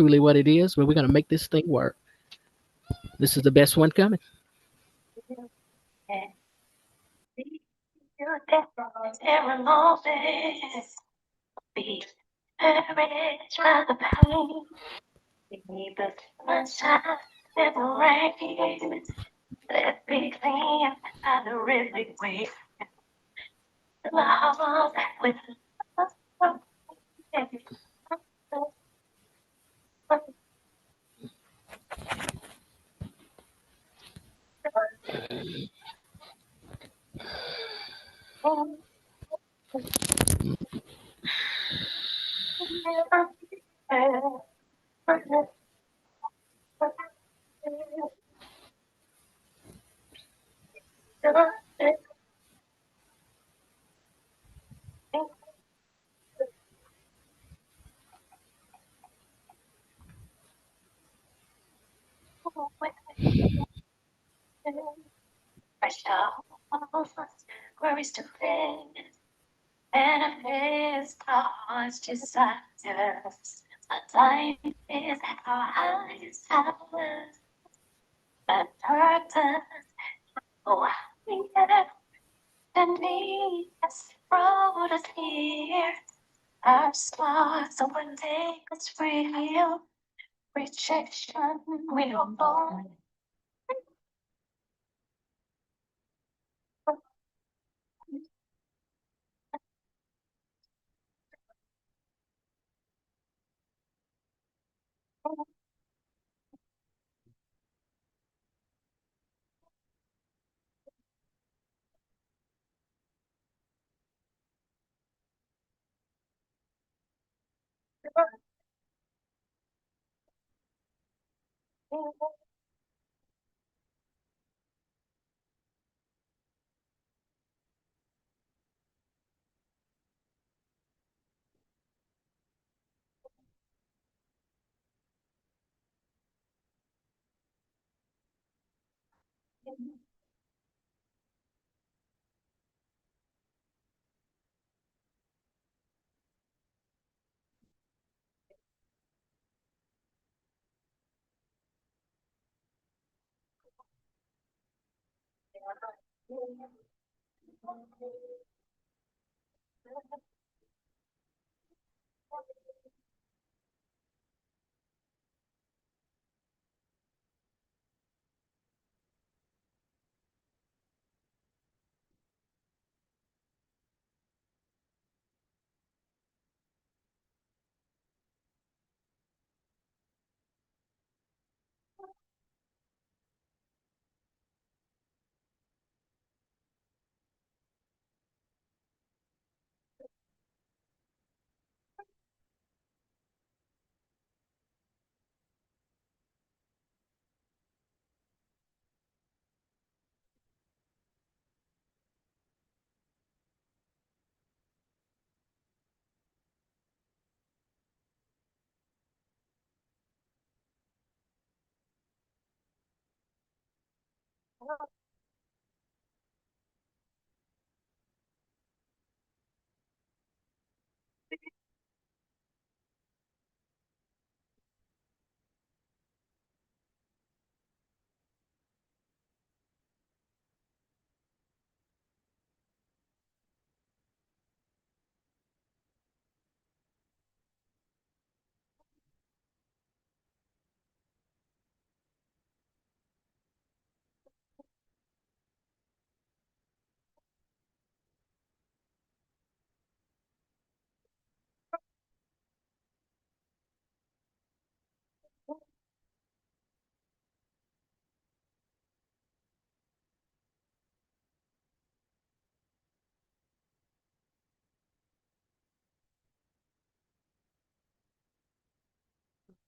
truly what it is, but we're going to make this thing work. This is the best one coming. Be encouraged by the pain. Be the sunshine in the rain. Let me clean by the river way. My heart with love. Worries to live and a face towards desires. A time is our highest hours and purpose. Oh, yeah, and me as brought us here. Our scars will take us real. Rejection, we are born.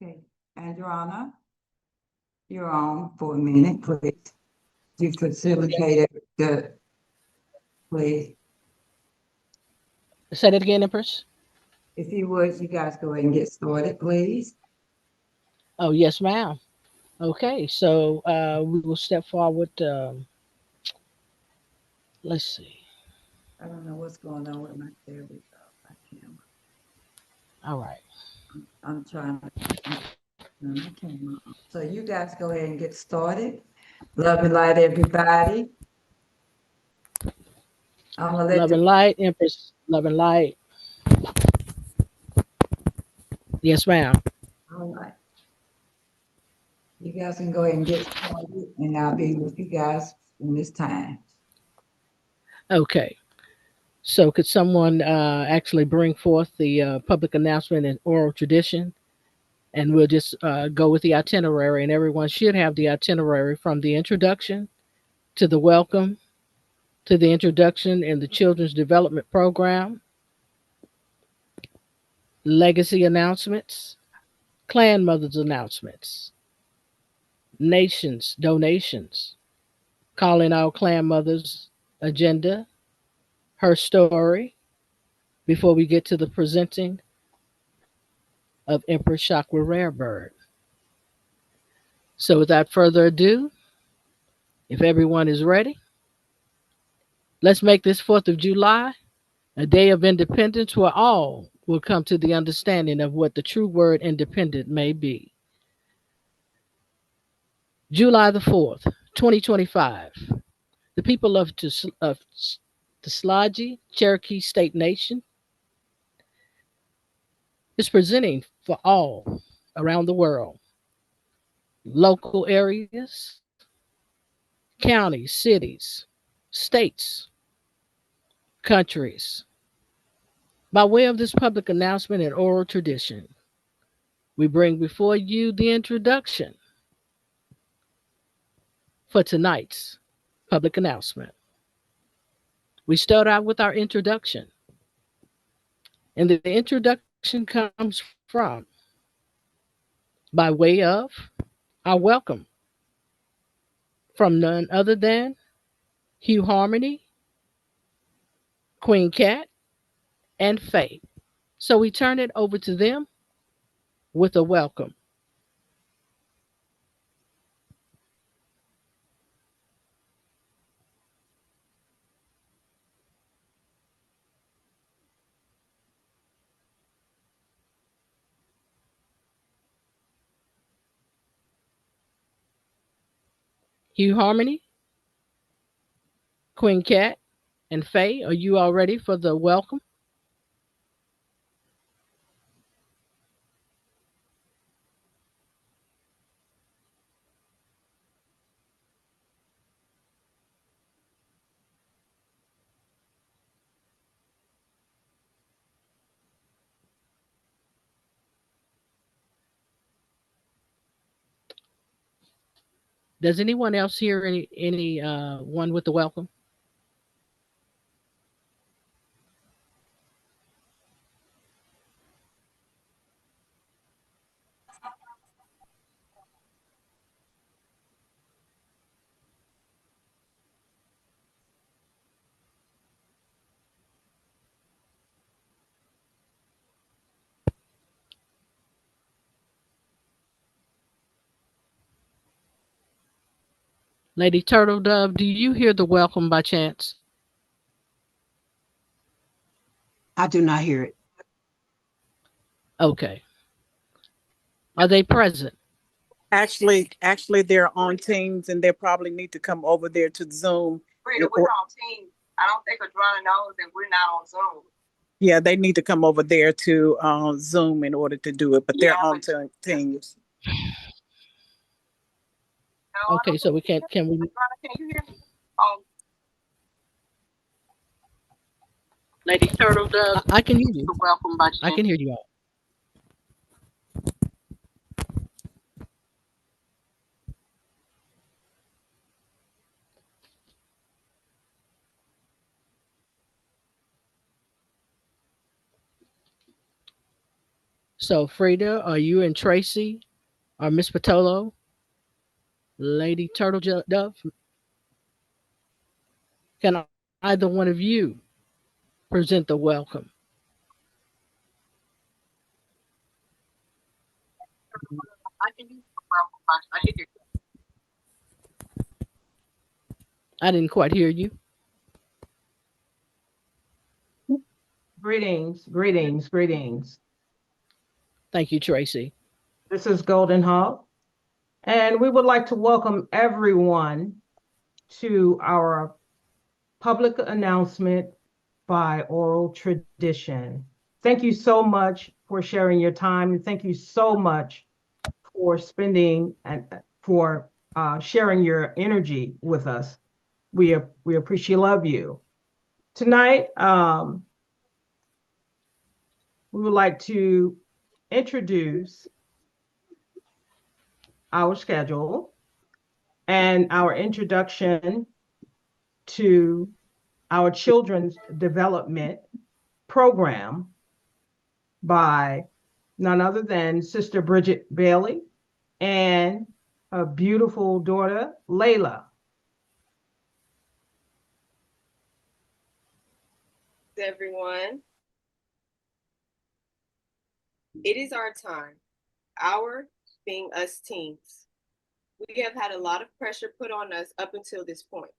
Okay, Adriana, you're on for a minute, please. You facilitated the, please. Say that again, Empress. If you would, you guys go ahead and get started, please. Oh, yes, ma'am. Okay, so we will step forward. Let's see. I don't know what's going on with my, there we go, my camera. All right. I'm trying to Okay. So you guys go ahead and get started. Love and light, everybody. I'm gonna let Love the and light, Empress. Love and light. Yes, ma'am. all right. You guys can go ahead and get started, and I'll be with you guys in this time. Okay. So, could someone actually bring forth the public announcement and oral tradition? And we'll just go with the itinerary, and everyone should have the itinerary from the introduction to the welcome to the introduction in the children's development program, legacy announcements, clan mothers announcements, nations donations, calling out clan mothers agenda, her story, before we get to the presenting of Empress Chakra Rarebird. So without further ado, if everyone is ready, let's make this 4th of July a day of independence where all will come to the understanding of what the true word independent may be. July the 4th, 2025. The people of the Slaji Cherokee State Nation is presenting for all around the world, local areas, counties, cities, states, countries. By way of this public announcement and oral tradition, we bring before you the introduction for tonight's public announcement. We start out with our introduction, and the introduction comes from, by way of, our welcome from none other than Hugh Harmony, Queen Cat, and Faye. So we turn it over to them with a welcome. Hugh Harmony, Queen Cat, and Faye, are you all ready for the welcome? Does anyone else hear any one with the welcome? Lady Turtle Dove, do you hear the welcome by chance? I do not hear it. Okay. Are they present? Actually, they're on Teams, and they probably need to come over there to Zoom. We're on Teams. I don't think Adrona knows that we're not on Zoom. Yeah, they need to come over there to Zoom in order to do it, but they're on Teams. No, I Okay, don't so think we can't. Can we? Adrona, can you hear me? Oh, Lady Turtle Dove, I can hear you. welcome by I can hear you all. So Frida, are you and Tracy or Miss Patolo, Lady Dove? Can either one of you present the welcome? I can hear you. Welcome by I can hear you. I didn't quite hear you. Greetings, greetings, greetings. Thank you, Tracy. This is Golden Hub, and we would like to welcome everyone to our public announcement by oral tradition. Thank you so much for sharing your time, and thank you so much for spending and for sharing your energy with us. We appreciate love you. Tonight, we would like to introduce our schedule and our introduction to our children's development program by none other than Sister Bridget Bailey and her beautiful daughter, Layla. Everyone. It is our time, our being us teens. We have had a lot of pressure put on us up until this point.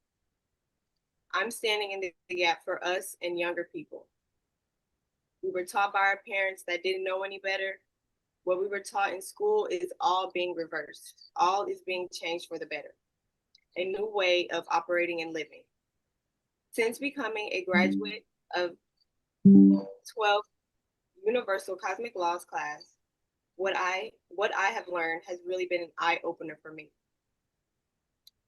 I'm standing in the gap for us and younger people. We were taught by our parents that didn't know any better. What we were taught in school is all being reversed. All is being changed for the better. A new way of operating and living. Since becoming a graduate of 12 Universal Cosmic Laws class, what I have learned has really been an eye opener for me.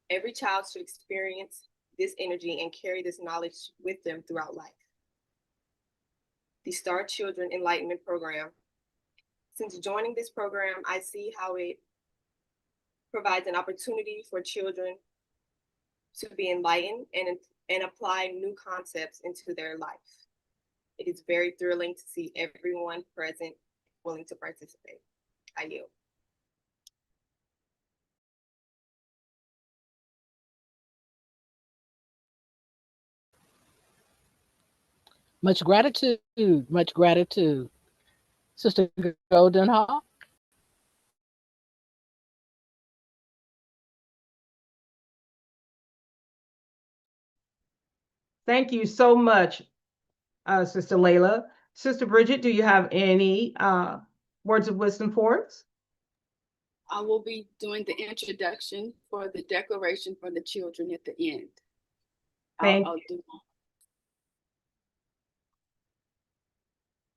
Every child should experience this energy and carry this knowledge with them throughout life. The Star Children Enlightenment Program. Since joining this program, I see how it provides an opportunity for children to be enlightened and apply new concepts into their life. It is very thrilling to see everyone present willing to participate. I yield. Much gratitude, much gratitude. Sister Golden Hawk. Thank you so much, Sister Layla. Sister Bridget, do you have any words of wisdom for us? I will be doing the introduction for the declaration for the children at the end. I'll do.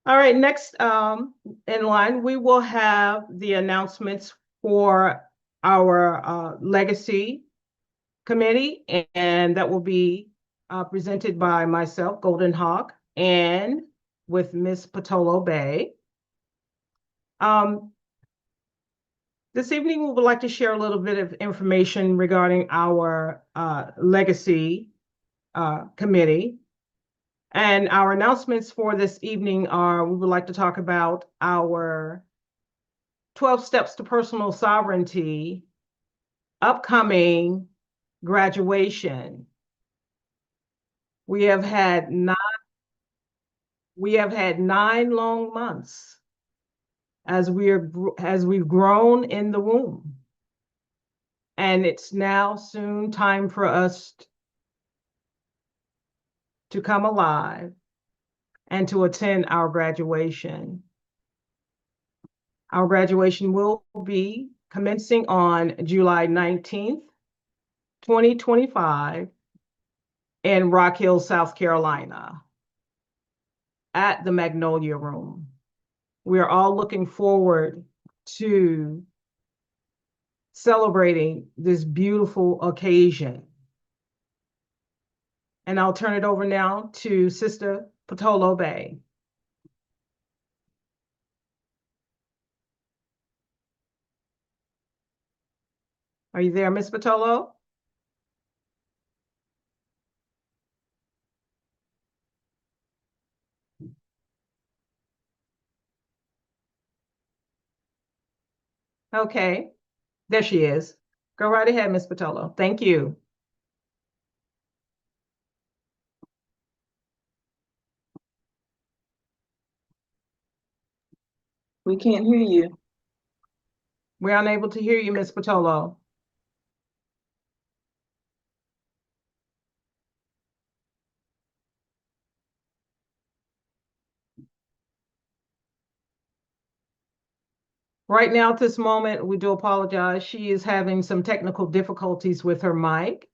All right, next in line, we will have the announcements for our legacy committee, and that will be presented by myself, Golden Hawk, and with Miss Patolo Bay. This evening, we would like to share a little bit of information regarding our legacy committee. And our announcements for this evening are, we would like to talk about our 12 steps to personal sovereignty, upcoming graduation. We have had 9 long months as we've grown in the womb. And it's now soon time for us to come alive and to attend our graduation. Our graduation will be commencing on July 19th, 2025 in Rock Hill, South Carolina at the Magnolia Room. We are all looking forward to celebrating this beautiful occasion. And I'll turn it over now to Sister Patolo Bay. Are you there, Miss Patolo? Okay, there she is. Go right ahead, Miss Patolo. Thank you. We can't hear you. We're unable to hear you, Miss Patolo. Right now, at this moment, we do apologize. She is having some technical difficulties with her mic.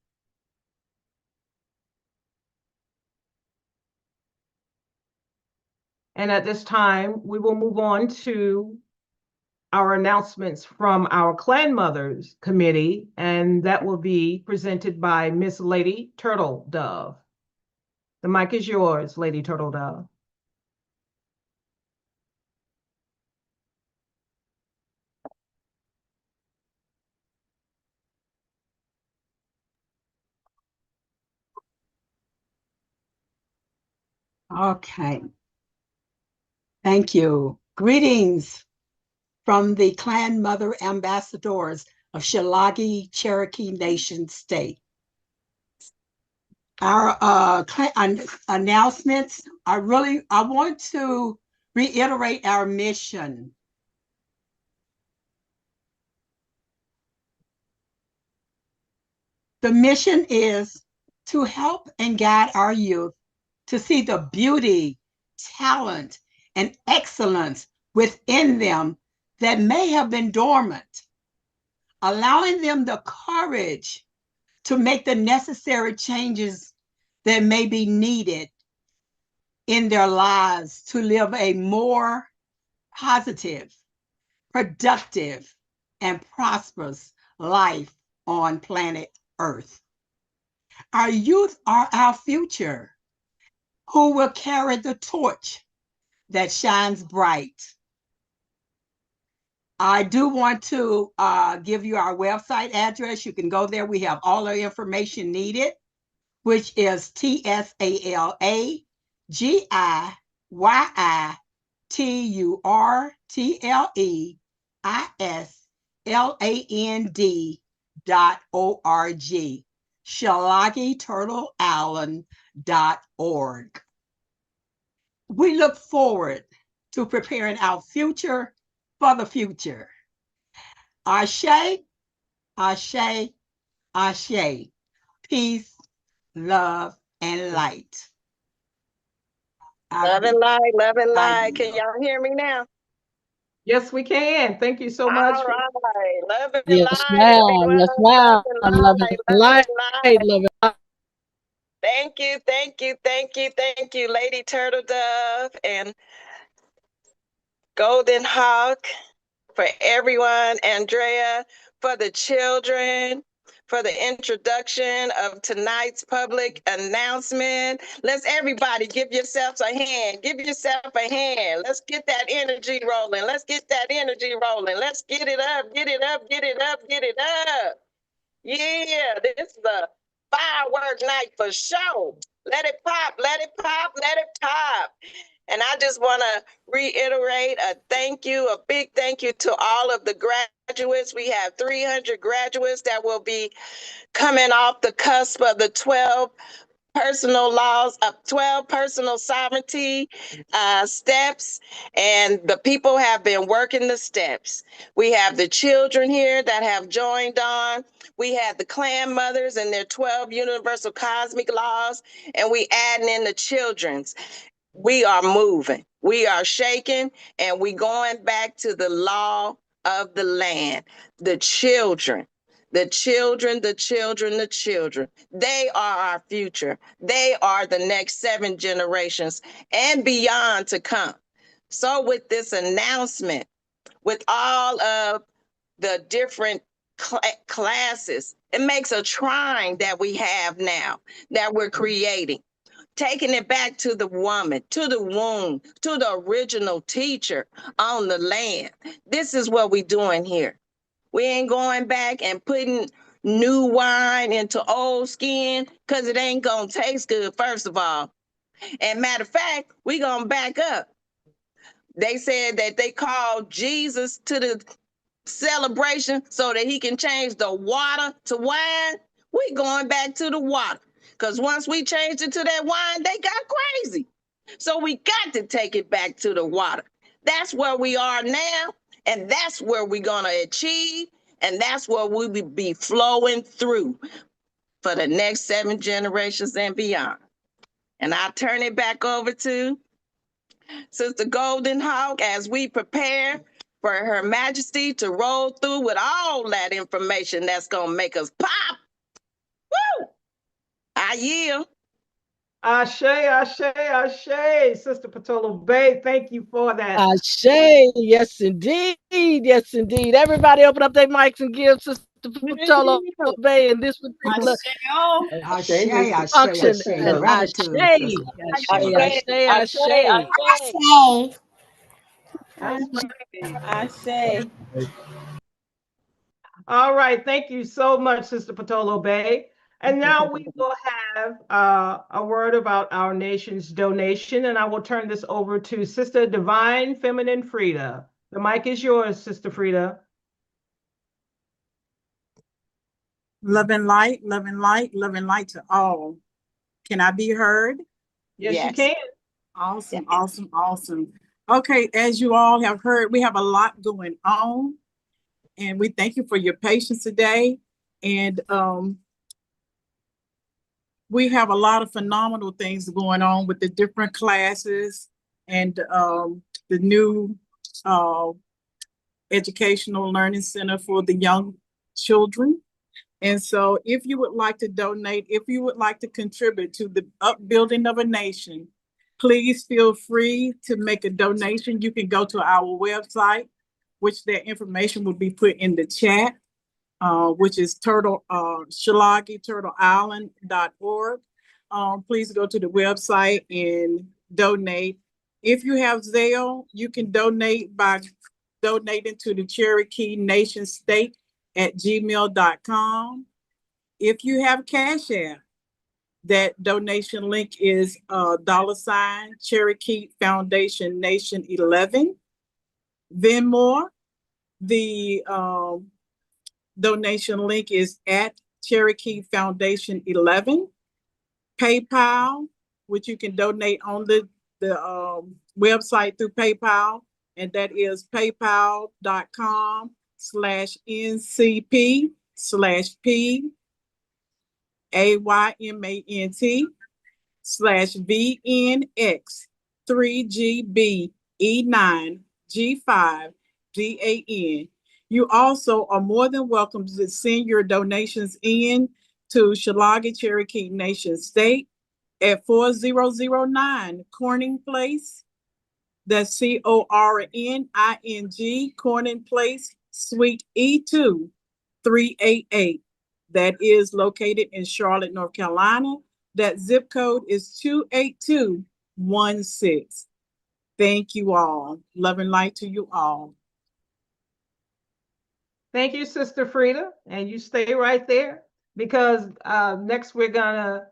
And at this time, we will move on to our announcements from our Clan Mothers Committee, and that will be presented by Miss Lady Turtle Dove. The mic is yours, Lady Turtle Dove. Okay. Thank you. Greetings from the Clan Mother Ambassadors of Shillagi Cherokee Nation State. Our announcements, I want to reiterate our mission. The mission is to help and guide our youth to see the beauty, talent, and excellence within them that may have been dormant, allowing them the courage to make the necessary changes that may be needed in their lives to live a more positive, productive, and prosperous life on planet Earth. Our youth are our future, who will carry the torch that shines bright. I do want to give you our website address. You can go there. We have all the information needed, which is TSALAGIYITURTLAND.org, ShillagiTurtleIsland.org. We look forward to preparing our future for the future. Ashe, Ashe, Ashe. Peace, love, and light. Love and light, love and light. Can y'all hear me now? Yes, we can. Thank you so much. All right. Love and Yes, light, ma'am. everyone. Yes, Love ma'am. and Love light, it, love light, and light. love it, light. Thank you, thank you, thank you, thank you, Lady Turtle Dove and Golden Hawk, for everyone, Andrea, for the children, for the introduction of tonight's public announcement. Let's everybody give yourselves a hand. Give yourself a hand. Let's get that energy rolling. Let's get that energy rolling. Let's get it up, get it up, get it up, get it up. Yeah, this is a firework night for sure. Let it pop, let it pop, let it pop. And I just want to reiterate a thank you, a big thank you to all of the graduates. We have 300 graduates that will be coming off the cusp of the 12 personal laws of 12 personal sovereignty steps, and the people have been working the steps. We have the children here that have joined on. We have the clan mothers and their 12 universal cosmic laws, and we adding in the children's. We are moving, we are shaking, and we going back to the law of the land. The children, the children, the children, the children. They are our future. They are the next 7 generations and beyond to come. So with this announcement, with all of the different classes, it makes a shrine that we have now that we're creating, taking it back to the woman, to the womb, to the original teacher on the land. This is what we're doing here. We ain't going back and putting new wine into old skin, because it ain't going to taste good, first of all. And matter of fact, we going to back up. They said that they called Jesus to the celebration so that he can change the water to wine. We going back to the water, because once we changed it to that wine, they got crazy. So we got to take it back to the water. That's where we are now, and that's where we're going to achieve, and that's where we will be flowing through for the next 7 generations and beyond. And I'll turn it back over to Sister Golden Hawk as we prepare for Her Majesty to roll through with all that information that's going to make us pop. Woo! I yield. Ashe, Ashe, Ashe. Sister Patolo Bay, thank you for that. Ashe, yes indeed, yes indeed. Everybody open up their mics and give Sister Patolo Bay in this particular Ashe, ashe, function ashe. and Ashe, Gratitude, sister. Ashe, Ashe, Ashe. Say, That's right. I say. All right, thank you so much, Sister Patolo Bay. And now we will have a word about our nation's donation, and I will turn this over to Sister Divine Feminine Frida. The mic is yours, Sister Frida. Love and light, love and light, love and light to all. Can I be heard? Yes, you can. Awesome, awesome, awesome. Okay, as you all have heard, we have a lot going on, and we thank you for your patience today. And we have a lot of phenomenal things going on with the different classes and the new educational learning center for the young children. And so if you would like to donate, if you would like to contribute to the upbuilding of a nation, please feel free to make a donation. You can go to our website, which their information will be put in the chat, which is turtleisland.org. Please go to the website and donate. If you have Zelle, you can donate by donating to the Cherokee Nation State at gmail.com. If you have Cash App, that donation link is $ Cherokee Foundation Nation 11. Venmo, the donation link is at Cherokee Foundation 11. PayPal, which you can donate on the website through PayPal, and that is paypal.com/NCP/AYMANT/VNX3GBE9G5DAN. You also are more than welcome to send your donations in to Shillogee Cherokee Nation State at 4009 Corning Place. That's CORNING, Corning Place, Suite E2, 388. That is located in Charlotte, North Carolina. That zip code is 28216. Thank you all. Love and light to you all. Thank you, Sister Frida. And you stay right there because next we're going to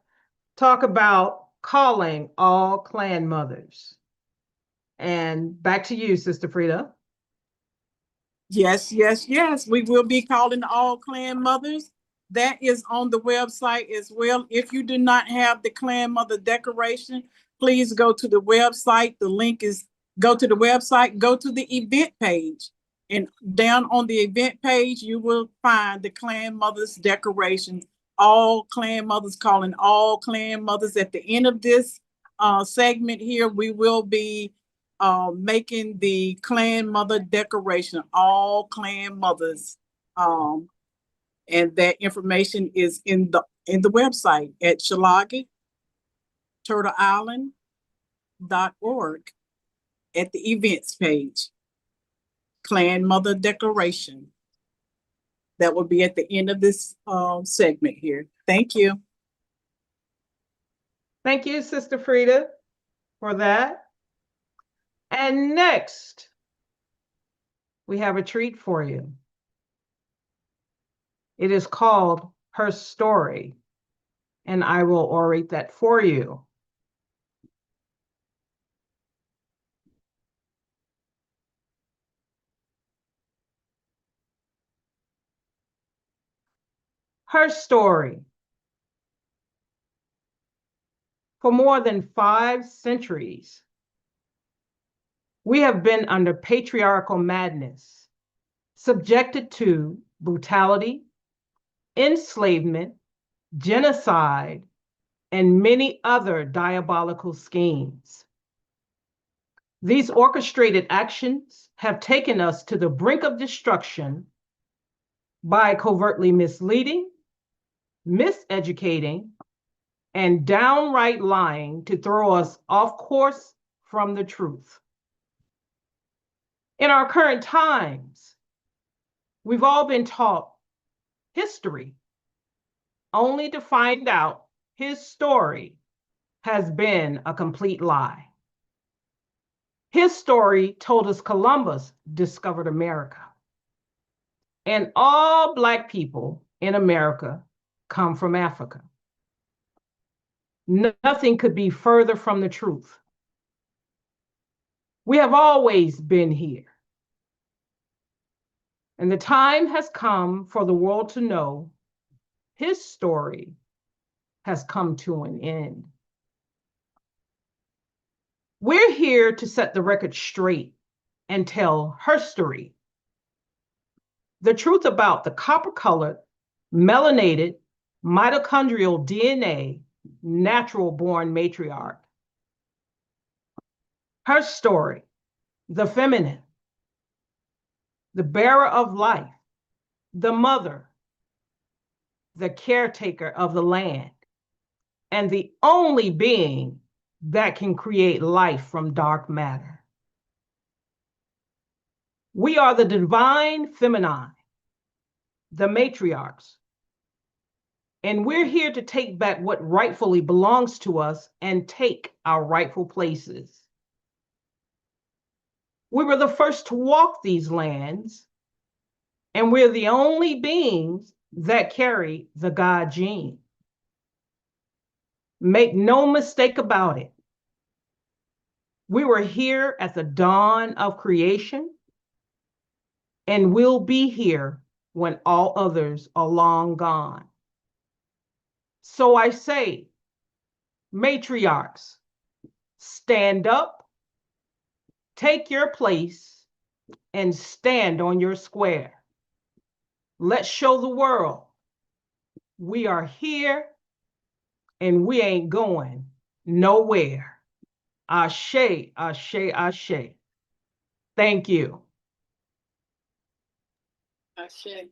talk about calling all clan mothers. And back to you, Sister Frida. Yes, yes, yes. We will be calling all clan mothers. That is on the website as well. If you do not have the clan mother decoration, please go to the website. The link is go to the website, go to the event page. And down on the event page, you will find the clan mothers decoration. All clan mothers calling all clan mothers. At the end of this segment here, we will be making the clan mother decoration, all clan mothers. And that information is in the website at Shillogee, turtleisland.org at the events page. Clan mother decoration. That will be at the end of this segment here. Thank you. Thank you, Sister Frida, for that. And next, we have a treat for you. It is called Her Story, and I will orate that for you. Her story. For more than 5 centuries, we have been under patriarchal madness, subjected to brutality, enslavement, genocide, and many other diabolical schemes. These orchestrated actions have taken us to the brink of destruction by covertly misleading, miseducating, and downright lying to throw us off course from the truth. In our current times, we've all been taught history only to find out his story has been a complete lie. His story told us Columbus discovered America, and all Black people in America come from Africa. Nothing could be further from the truth. We have always been here. And the time has come for the world to know his story has come to an end. We're here to set the record straight and tell her story. The truth about the copper-colored, melanated, mitochondrial DNA, natural-born matriarch. Her story, the feminine, the bearer of life, the mother, the caretaker of the land, and the only being that can create life from dark matter. We are the divine feminine, the matriarchs, and we're here to take back what rightfully belongs to us and take our rightful places. We were the first to walk these lands, and we're the only beings that carry the God gene. Make no mistake about it. We were here at the dawn of creation, and we'll be here when all others are long gone. So I say, matriarchs, stand up, take your place, and stand on your square. Let's show the world we are here and we ain't going nowhere. Ashe, ashe, ashe. Thank you. Ashe.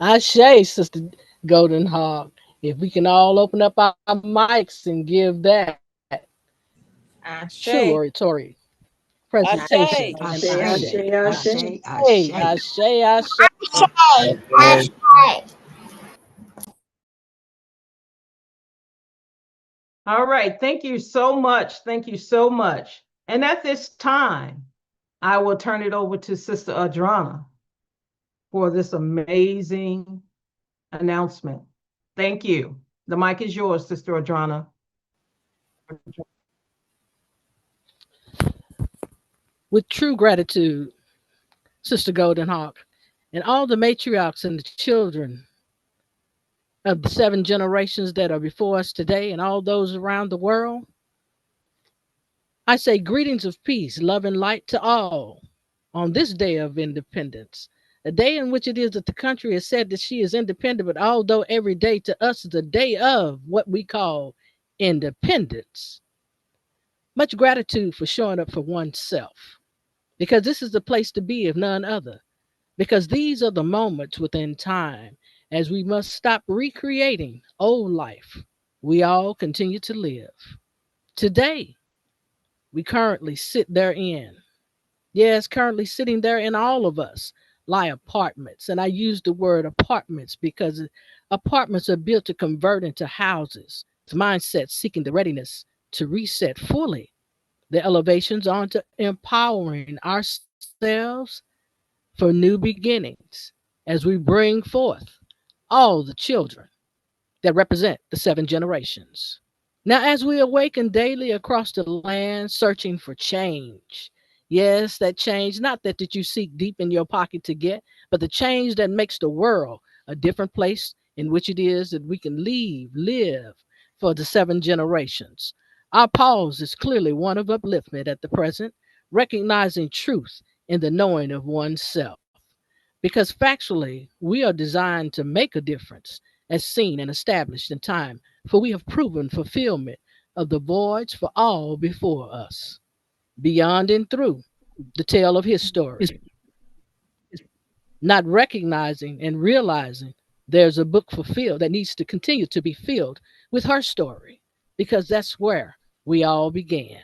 Ashe, Sister Golden Hawk. If we can all open up our mics and give that true Ashe. oratory presentation Ashe. and Ashe, ashe. ashe, Ashe, ashe. ashe, ashe. All right, thank you so much. Thank you so much. And at this time, I will turn it over to Sister Adrana for this amazing announcement. Thank you. The mic is yours, Sister Adrana. With true gratitude, Sister Golden Hawk, and all the matriarchs and the children of the 7 generations that are before us today and all those around the world, I say greetings of peace, love, and light to all on this day of independence, a day in which it is that the country has said that she is independent, but although every day to us is a day of what we call independence, much gratitude for showing up for oneself, because this is the place to be, if none other, because these are the moments within time as we must stop recreating old life we all continue to live. Today, we currently sit therein. Yes, currently sitting there in all of us lie apartments. And I use the word apartments because apartments are built to convert into houses. It's mindsets seeking the readiness to reset fully the elevations onto empowering ourselves for new beginnings as we bring forth all the children that represent the 7 generations. Now, as we awaken daily across the land searching for change, yes, that change, not that you seek deep in your pocket to get, but the change that makes the world a different place in which it is that we can live for the 7 generations. Our pause is clearly one of upliftment at the present, recognizing truth in the knowing of oneself. Because factually, we are designed to make a difference as seen and established in time, for we have proven fulfillment of the voyage for all before us, beyond and through the tale of his story, not recognizing and realizing there's a book fulfilled that needs to continue to be filled with her story, because that's where we all began.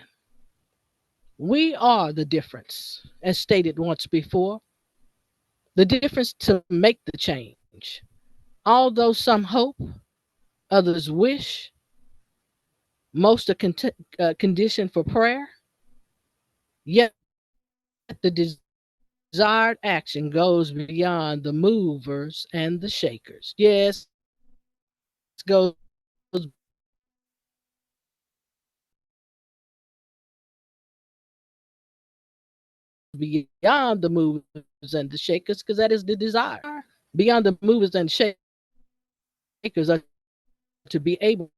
We are the difference, as stated once before, the difference to make the change. Although some hope, others wish, most are conditioned for prayer, yet the desired action goes beyond the movers and the shakers. Yes, goes beyond the movers and the shakers, because that is the desire. Beyond the movers and shakers are to be able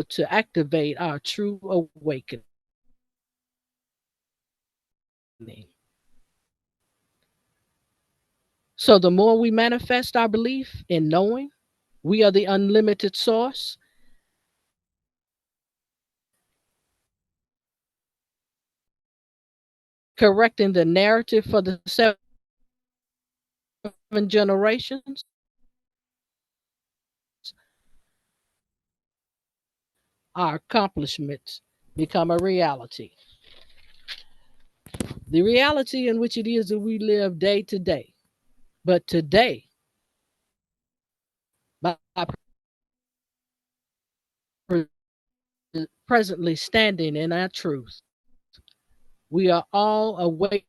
to activate our true awakening. So the more we manifest our belief in knowing we are the unlimited source, correcting the narrative for the 7 generations, our accomplishments become a reality. The reality in which it is that we live day to day. But today, by presently standing in our truth, we are all awakening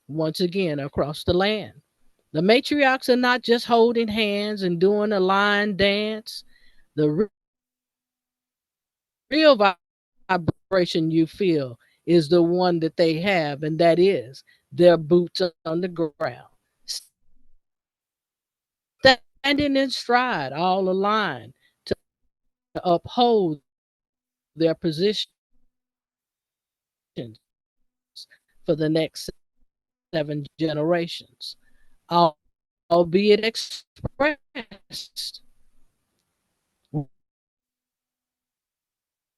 once again across the land. The matriarchs are not just holding hands and doing a line dance. The real vibration you feel is the one that they have, and that is their boots on the ground, standing in stride, all aligned to uphold their positions for the next 7 generations, albeit expressed.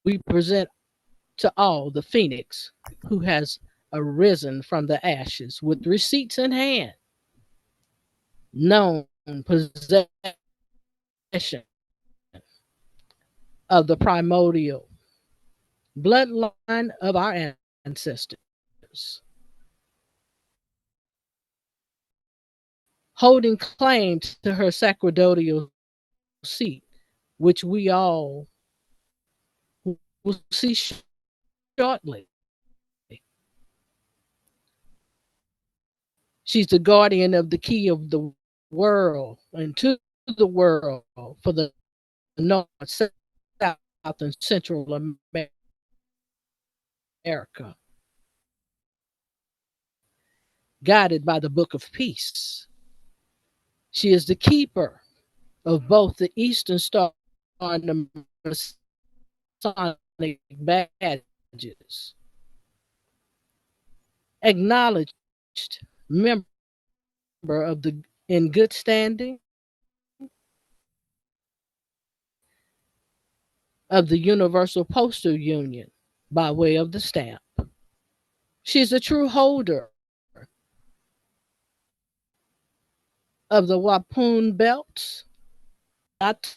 We present to all the phoenix who has arisen from the ashes with receipts in hand, known possession of the primordial bloodline of our ancestors, holding claim to her sacerdotal seat, which we all will see shortly. She's the guardian of the key of the world and to the world for the North, South, and Central America, guided by the Book of Peace. She is the keeper of both the Eastern Star and the Masonic badges. Acknowledged member of the in good standing of the Universal Postal Union by way of the stamp. She's a true holder of the Wapoon belts, not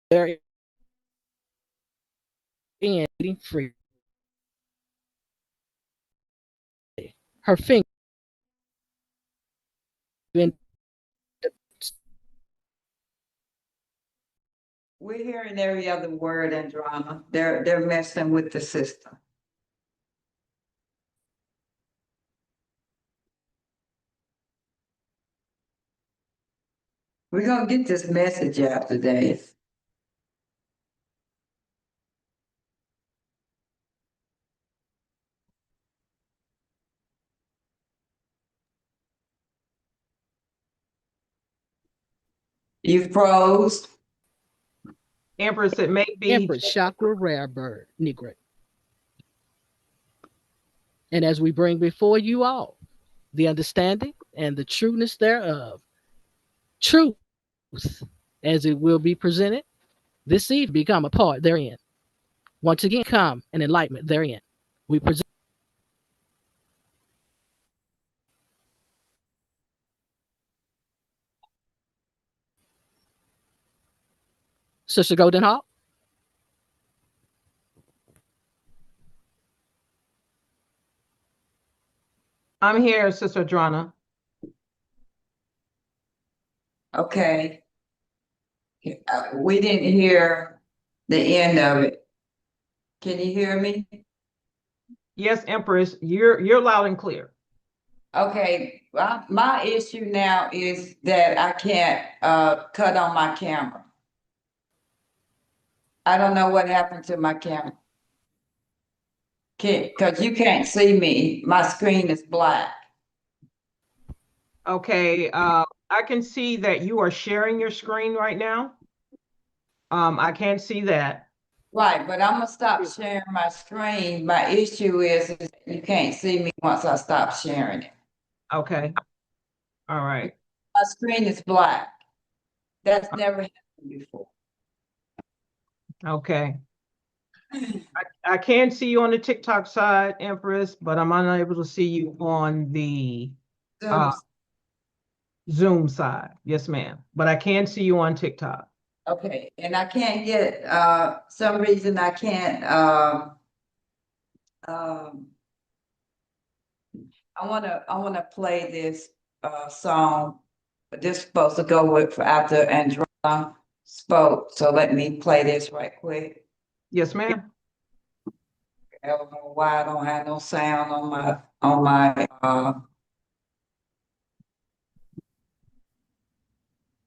very in free. Her finger been We're hearing every other word in drama. They're messing with the system. We're gonna get this message out today. You froze. Empress, it may be. Empress, chakra, rare bird, Negro. And as we bring before you all the understanding and the trueness thereof, truth as it will be presented this evening, become a part therein. Once again, come and enlightenment therein. We present Sister Golden Hawk. I'm here, Sister Drana. Okay. We didn't hear the end of it. Can you hear me? Yes, Empress, you're loud and clear. Okay, well, my issue now is that I can't cut on my camera. I don't know what happened to my camera. Cause you can't see me. My screen is black. Okay, I can see that you are sharing your screen right now. I can't see that. Right, but I'm gonna stop sharing my screen. My issue is you can't see me once I stop sharing it. Okay. All right. My screen is black. That's never happened before. Okay. I can see you on the TikTok side, Empress, but I'm unable to see you on the So, Zoom side. Yes, ma'am. But I can see you on TikTok. okay, and I can't get, some reason I can't, um, I wanna play this, song. But this is supposed to go with after Androna spoke, so let me play this right quick. Yes, ma'am. I don't know why I don't have no sound on my,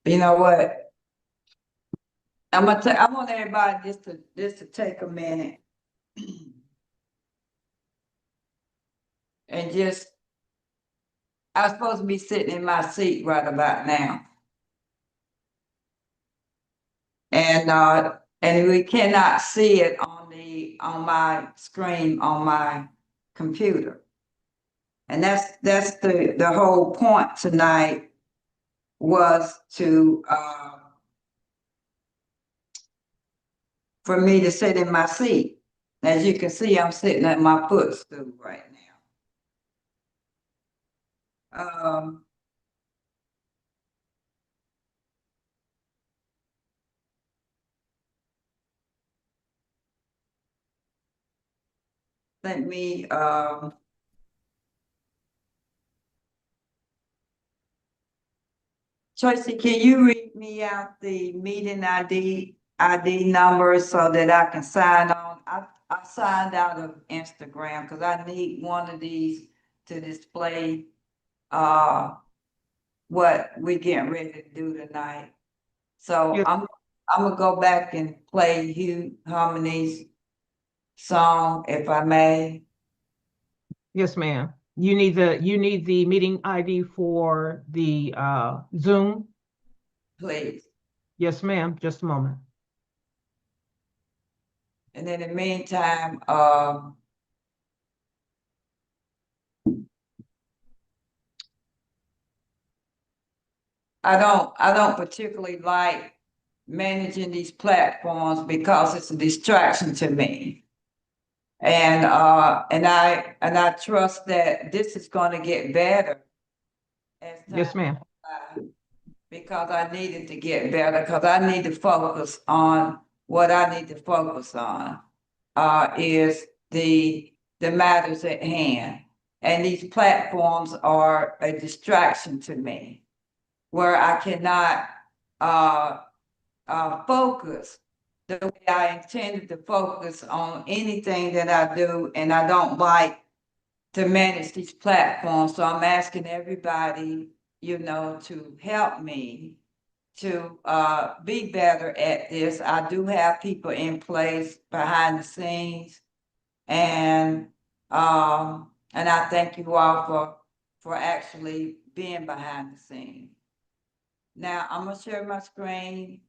you know what? I want everybody just to take a minute. And just, I was supposed to be sitting in my seat right about now. And we cannot see it on my screen, on my computer. And that's the whole point tonight was to, for me to sit in my seat. As you can see, I'm sitting at my footstool right now. Let me, Tracy, can you read me out the meeting ID number so that I can sign on? I signed out of Instagram because I need one of these to display what we getting ready to do tonight. So Yes, I'm gonna go back and play Hugh Harmony's song, if I may, yes, ma'am. You need the meeting ID for the Zoom. please. Yes, ma'am. Just a moment. And in the meantime, I don't particularly like managing these platforms because it's a distraction to me. And I trust that this is gonna get better as Yes, time ma'am. goes by, because I needed to get better, because I need to focus on what I need to focus on, is the matters at hand. And these platforms are a distraction to me, where I cannot, focus the way I intended to focus on anything that I do, and I don't like to manage these platforms. So I'm asking everybody, to help me to be better at this. I do have people in place behind the scenes, and I thank you all for actually being behind the scenes. Now I'm gonna share my screen,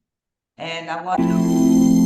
and I want to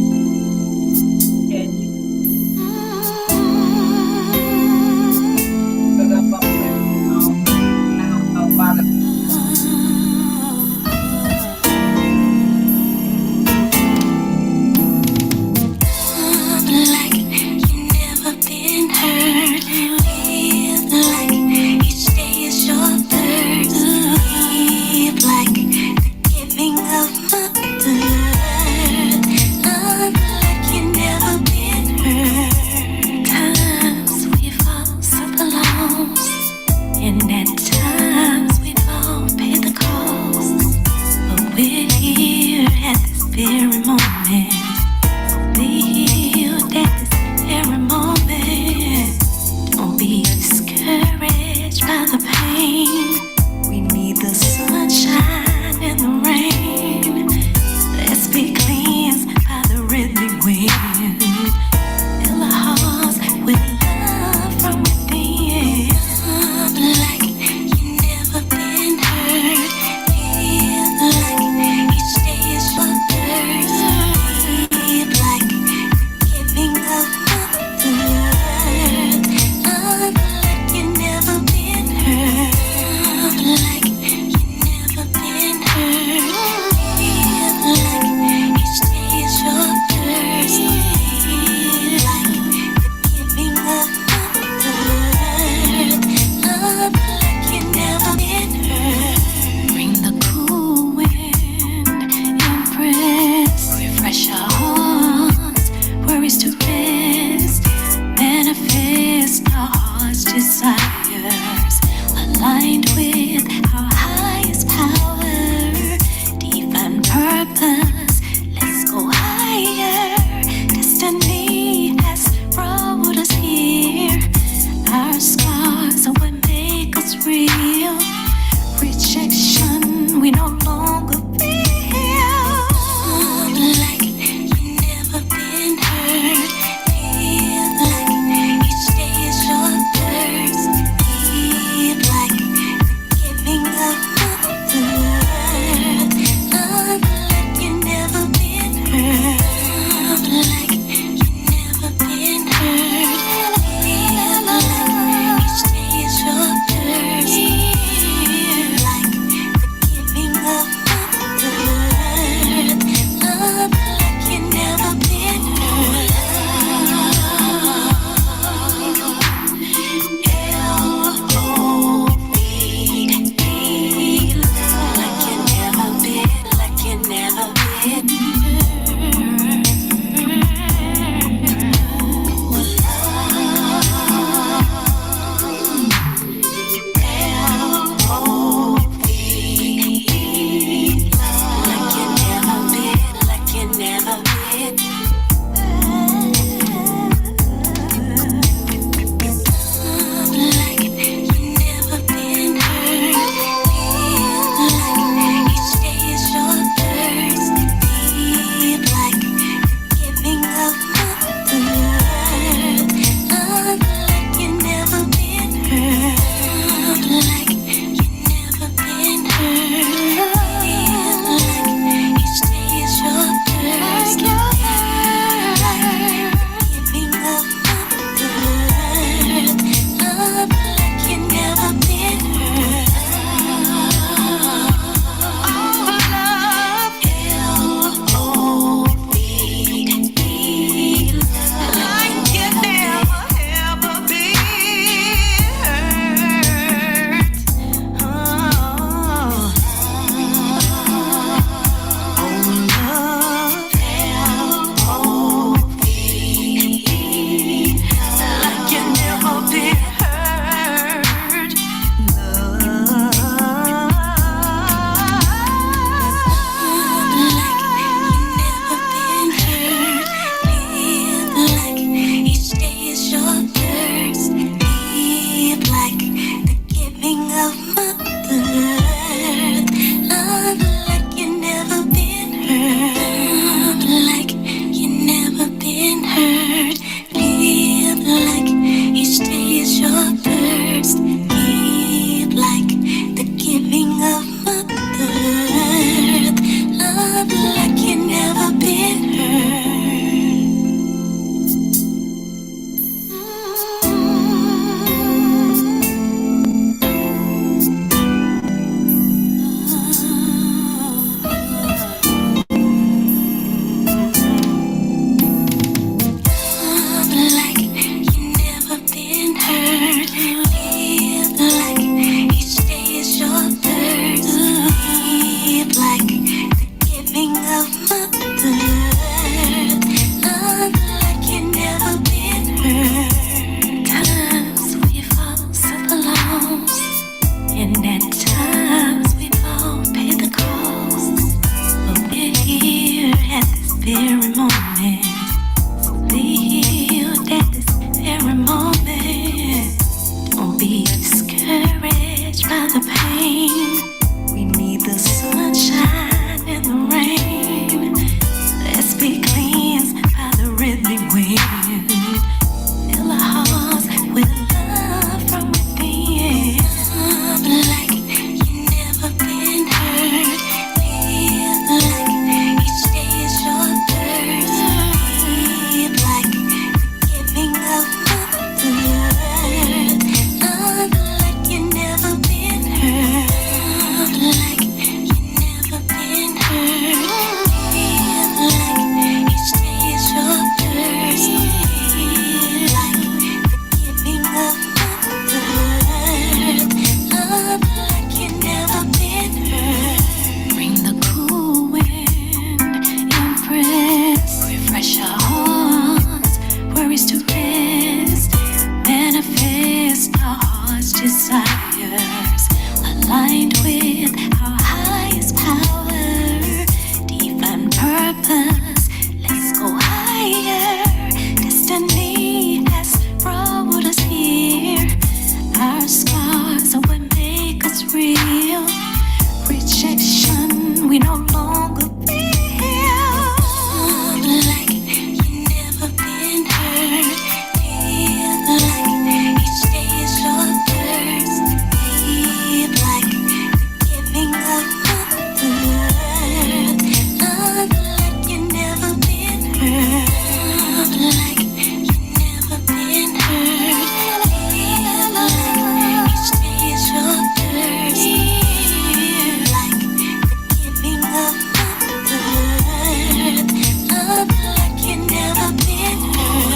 And at times we've all paid the cost, but we're here at this very moment. Be healed at this very moment. Don't be discouraged by the pain. We need the sunshine and the rain. Let's be cleansed by the rhythmic wind. Fill our hearts with love from within. Like you've never been hurt. Feel like each day is your thirst. Feel like giving up the earth. Love like you've never been hurt. Like you've never been hurt. Feel like each day is your thirst. Feel like giving up the earth. Love like you've never been hurt. Bring the cool wind, Empress. Refresh our hearts, worries to rest. Manifest our heart's desires, aligned with our highest power, divine purpose. Let's go higher. Destiny has brought us here. Our scars are what make us real. Rejection, we no longer feel. Like you've never been hurt. Feel like each day is your thirst. Feel like giving up the earth. Love like you've never been hurt. Like you've never been hurt. Feel like each day is your thirst. Feel like giving up the earth. Love like you've never been hurt. L-O-V-E, like you've never been, like you've never been L-O-V-E, like you've never been, like you've never been. Like you've never been hurt. Feel like each day is your thirst. Feel like giving up the earth. Love like you've never been hurt. Like you've never been hurt. Feel like each day is your thirst. Like giving up the earth. Love like you've never been hurt. Oh, love. L-O-V-E, like you've never ever been hurt. Oh, love. L-O-V-E, like you've never been hurt. Like you've never been hurt. Feel like each day is your thirst. Feel like the giving of Mother Earth. Love like you've never been hurt. Like you've never been hurt. Feel like each day is your thirst. Feel like the giving of Mother Earth. Love like you've never been hurt. And at times we've all paid the cost, but we're here at this very moment. Be healed at this very moment. Don't be discouraged by the pain. We need the sunshine and the rain. Let's be cleansed by the rhythmic wind. Fill our hearts with love from within. Like you've never been hurt. Feel like each day is your thirst. Feel like the giving of Mother Earth. Love like you've never been hurt. Like you've never been hurt. Feel like each day is your thirst. Feel like the giving of Mother Earth. Love like you've never been hurt. Bring the cool wind, Empress. Refresh our hearts, worries to rest. Manifest our heart's desires, aligned with our highest power, divine purpose. Let's go higher. Destiny has brought us here. Our scars are what make us real. Rejection, we no longer feel. Like you've never been hurt. Feel like each day is your thirst. Feel like the giving of Mother Earth. Love like you've never been hurt. Like you've never been hurt. Feel like each day is your thirst. Feel like the giving of Mother Earth. Love like you've never been hurt.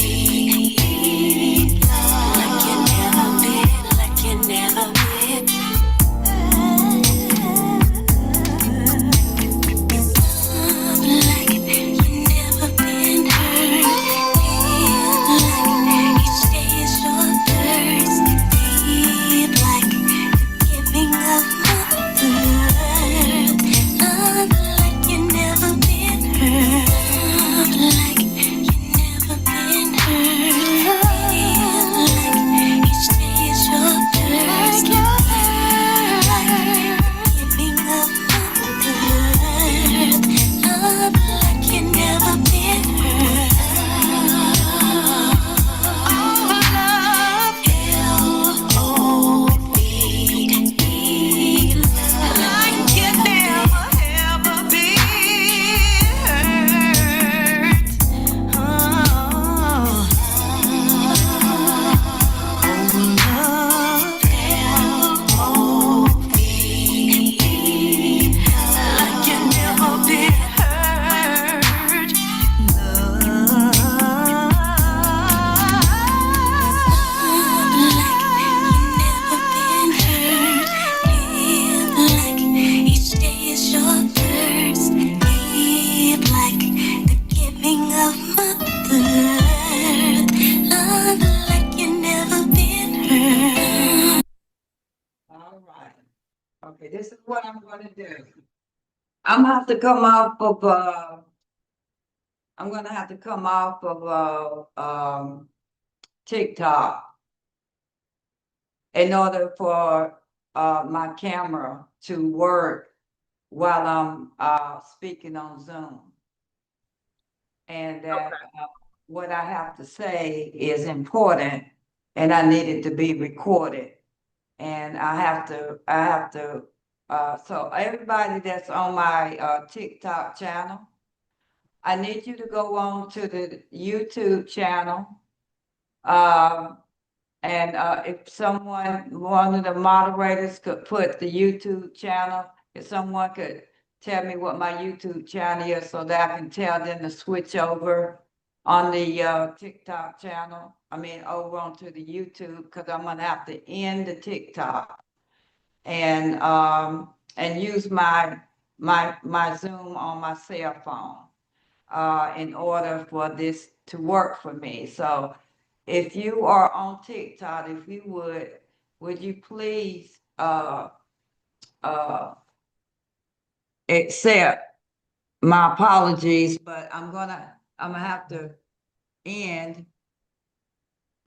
L-O-V-E, like you've never been, like you've never been. L-O-V-E, like you've never been, like you've never been. Like you've never been hurt. Feel like each day is your thirst. Feel like the giving of Mother Earth. Love like you've never been hurt. Like you've never been hurt. Feel like each day is your thirst. Like the giving of Mother Earth. Love like you've never been hurt. Oh, love. L-O-V-E, like you've never, ever been hurt. Oh, love. L-O-V-E, like you've never been hurt. Like each day is your thirst. Feel like the giving of Mother Earth. Love like you've never been hurt. All right. Okay, this is what I'm gonna do. I'm gonna have to come off of I'm gonna have to come off of TikTok in order for my camera to work while I'm speaking on Zoom. And that what I have to say is important and I need it to be recorded. And I have to, so everybody that's on my TikTok channel, I need you to go on to the YouTube channel. And if someone, one of the moderators could put the YouTube channel, if someone could tell me what my YouTube channel is so that I can tell them to switch over on the TikTok channel. I mean, over onto the YouTube, because I'm gonna have to end the TikTok and use my Zoom on my cell phone in order for this to work for me. So if you are on TikTok, if you would you please accept my apologies, but I'm gonna have to end.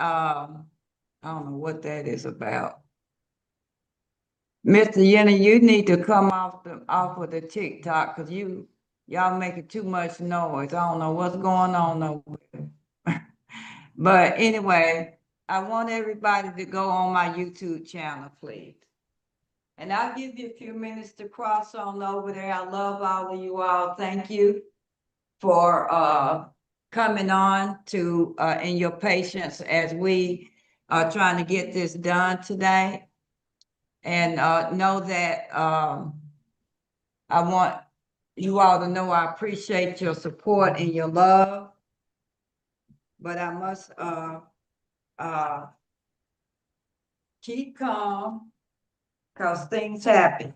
I don't know what that is about. Mr. Yenna, you need to come off of the TikTok because y'all making too much noise. I don't know what's going on over there. But anyway, I want everybody to go on my YouTube channel, please. And I'll give you a few minutes to cross on over there. I love all of you all. Thank you for coming on to and your patience as we are trying to get this done today. And know that I want you all to know I appreciate your support and your love. But I must keep calm because things happen.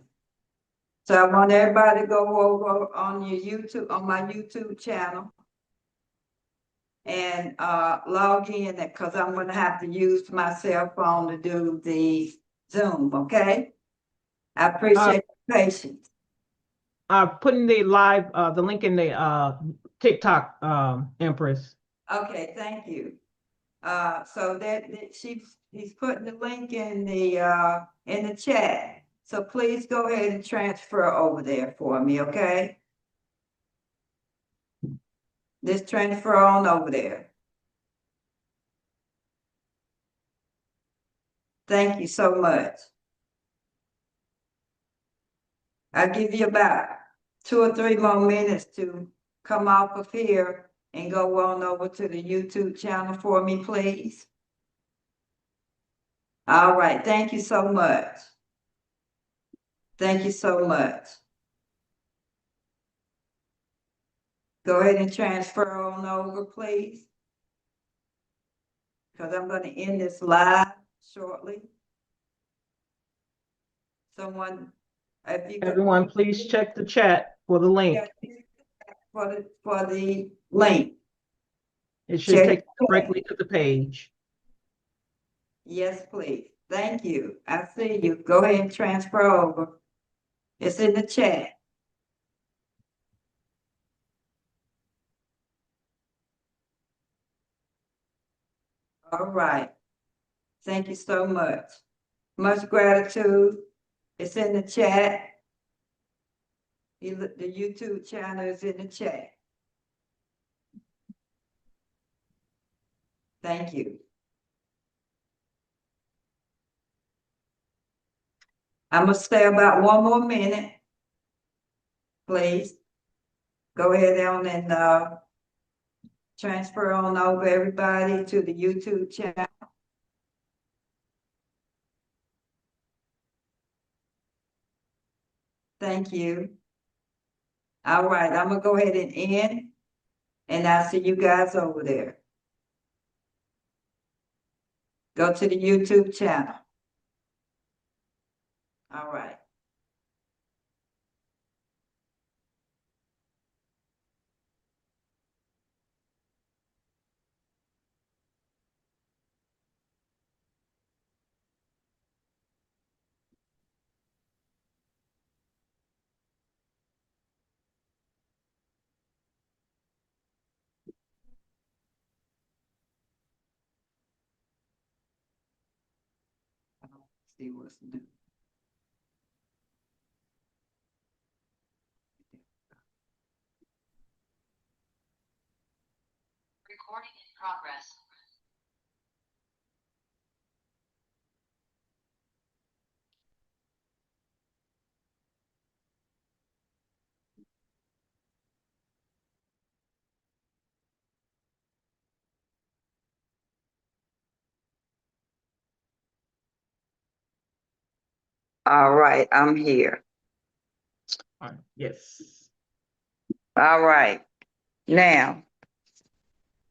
So I want everybody to go over on your YouTube, on my YouTube channel, and log in because I'm going to have to use my cell phone to do the Zoom, okay? I appreciate your patience. Putting the live, the link in the TikTok, Empress. Okay, thank you. So that he's putting the link in the chat. So please go ahead and transfer over there for me, okay? Just transfer on over there. Thank you so much. I'll give you about 2 or 3 more minutes to come off of here and go on over to the YouTube channel for me, please. All right, thank you so much. Thank you so much. Go ahead and transfer on over, please. Because I'm going to end this live shortly. Someone, if you could. Everyone, please check the chat for the link. For the link. It should take you directly to the page. Yes, please. Thank you. I see you. Go ahead and transfer over. It's in the chat. All right. Thank you so much. Much gratitude. It's in the chat. The YouTube channel is in the chat. Thank you. I'm going to stay about 1 more minute. Please. Go ahead on and transfer on over everybody to the YouTube channel. Thank you. All right, I'm gonna go ahead and end, and I'll see you guys over there. Go to the YouTube channel. All right. See what's new. Recording in progress. All right, I'm here. Yes. All right. Now,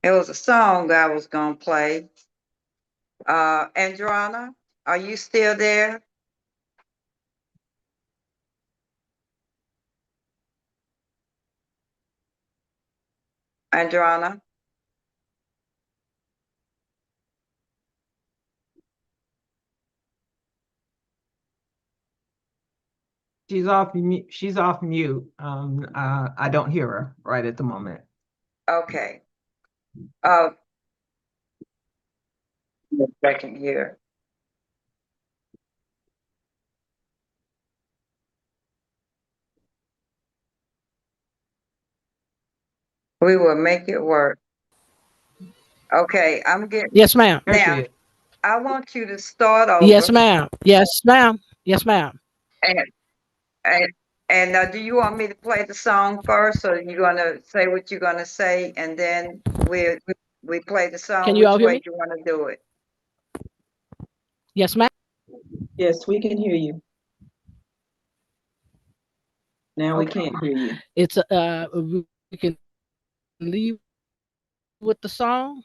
it was a song that I was gonna play. Androna, are you still there? Androna? She's off mute. I don't hear her right at the moment. Okay. Uh, second here. We will make it work. Okay, I'm getting, Yes, ma'am. There she now, is. I want you to start Yes, over ma'am. Yes, ma'am. Yes, ma'am. and, and, and do you want me to play the song first, or you gonna say what you're gonna say, and then we play the Can song? you Which all hear way me? you wanna do it? Yes, ma'am. Yes, we can hear you. Now we Okay, can't hear you. It's we can leave with the song.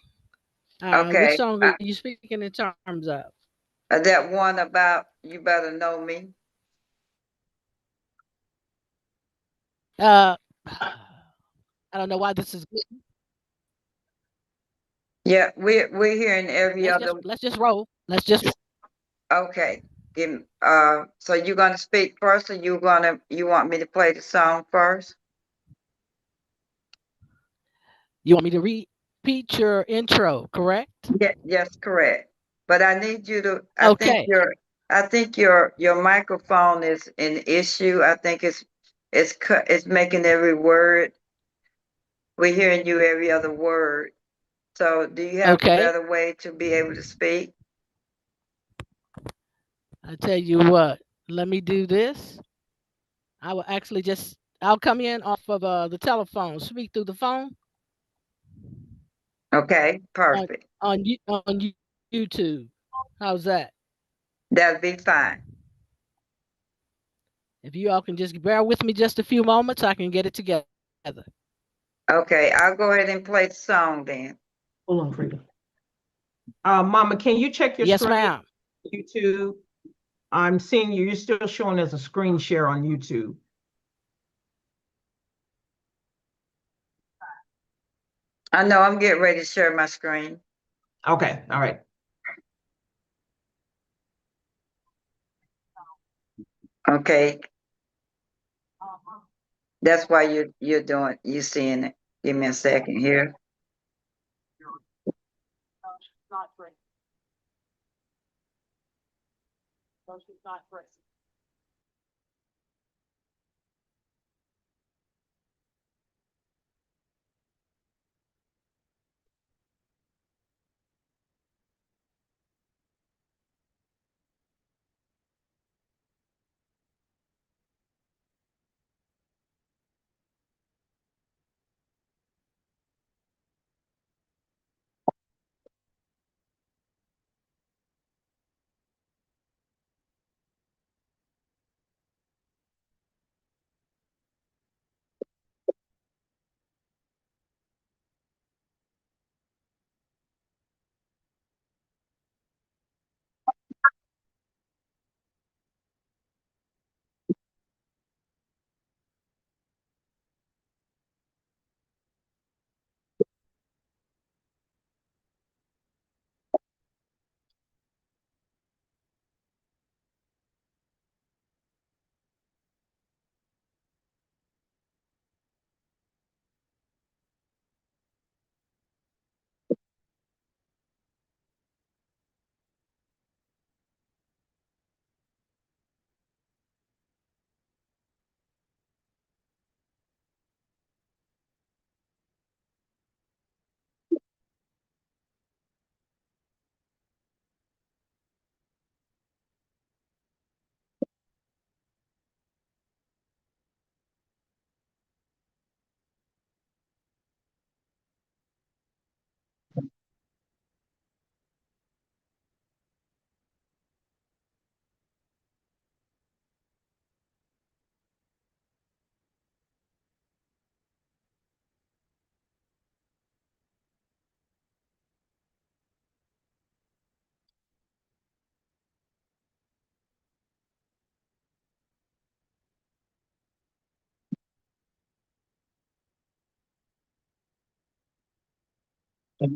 Which okay, song are you speaking in terms of? that one about you better know me. Uh, I don't know why this is. Yeah, we're hearing every other. Let's just roll. Let's just. Okay, so you're gonna speak first, or you want me to play the song first? You want me to repeat your intro, correct? Yeah, yes, correct. But I need you to, Okay. I think your microphone is an issue. I think it's making every word. We're hearing you every other word. So do you have a Okay. better way to be able to speak? I tell you what. Let me do this. I will actually just. I'll come in off of the telephone. Speak through the phone Okay, on perfect. YouTube. How's that? That'll be fine. If you all can just bear with me just a few moments, I can get it together. Okay, I'll go ahead and play the song then. Hold on, Frida. Mama, can you check your Yes, screen? ma'am. YouTube. I'm seeing you. You're still showing as a screen share on YouTube. I know I'm getting ready to share my screen. Okay, all right. Okay, that's why you're seeing it. Give me a second here. All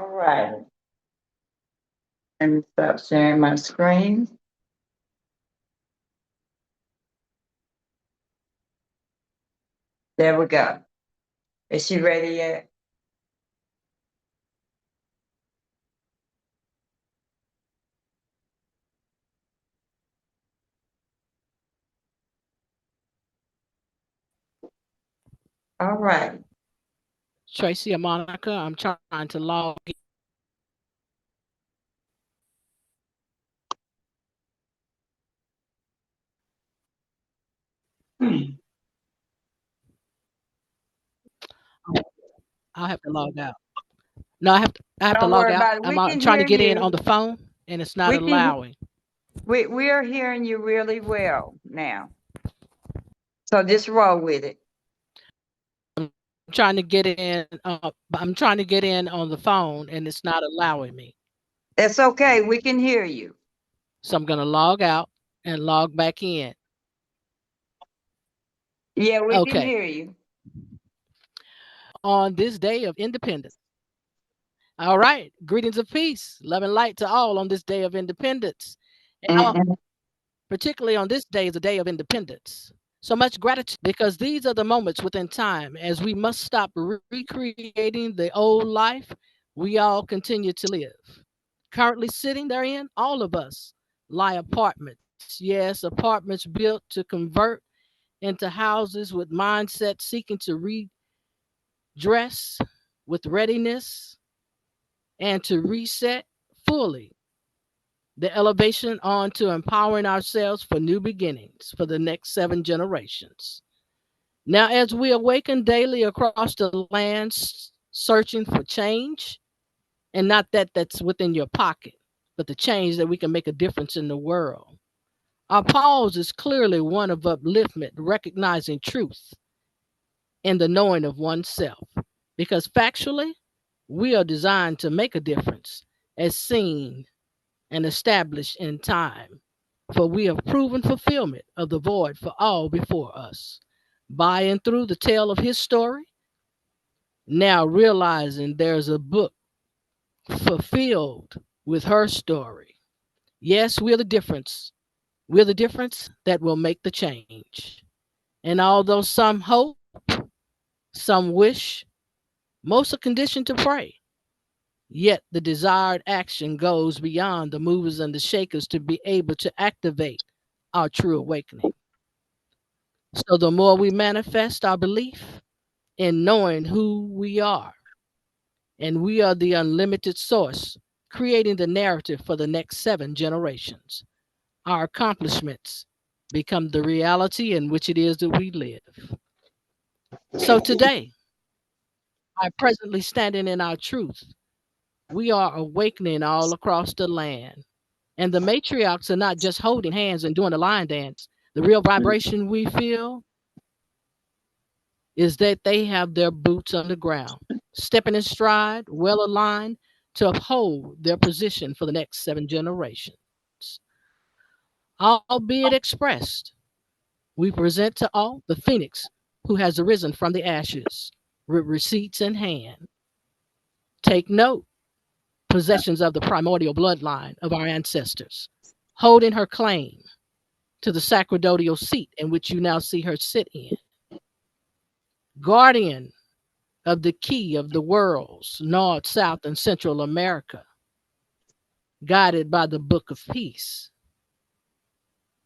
right. Let me stop sharing my screen. There we go. Is she ready yet? All right. Tracy or Monica, I'm trying to log in. I'll have to log out. No, I have to Don't log worry out. about it. We I'm can trying hear to get in on you. the phone and it's not We can. allowing. We are hearing you really well now. So just roll with it. I'm trying to get in. I'm trying to get in on the phone and it's not allowing me. It's okay. We can hear you. So I'm going to log out and log back in. Yeah, we can Okay. hear you. On this day of independence. All right. Greetings of peace, love and light to all on this day of independence. And Mhm. particularly on this day is a day of independence. So much gratitude because these are the moments within time as we must stop recreating the old life we all continue to live. Currently sitting therein, all of us lie apartments. Yes, apartments built to convert into houses with mindsets seeking to redress with readiness and to reset fully the elevation on to empowering ourselves for new beginnings for the next 7 generations. Now, as we awaken daily across the land, searching for change, and not that's within your pocket, but the change that we can make a difference in the world. Our pause is clearly one of upliftment, recognizing truth in the knowing of oneself. Because factually, we are designed to make a difference, as seen and established in time. For we have proven fulfillment of the void for all before us. By and through the tale of his story, now realizing there's a book fulfilled with her story. Yes, we're the difference. We're the difference that will make the change. And although some hope, some wish, most are conditioned to pray. Yet the desired action goes beyond the movers and the shakers to be able to activate our true awakening. So the more we manifest our belief in knowing who we are, and we are the unlimited source, creating the narrative for the next 7 generations, our accomplishments become the reality in which it is that we live. So today, by presently standing in our truth, we are awakening all across the land. And the matriarchs are not just holding hands and doing a line dance. The real vibration we feel is that they have their boots on the ground, stepping in stride, well aligned to uphold their position for the next 7 generations. Albeit expressed, we present to all the phoenix who has arisen from the ashes, with receipts in hand. Take note, possessions of the primordial bloodline of our ancestors, holding her claim to the sacerdotal seat in which you now see her sit in, guardian of the key of the worlds, North, South, and Central America, guided by the Book of Peace,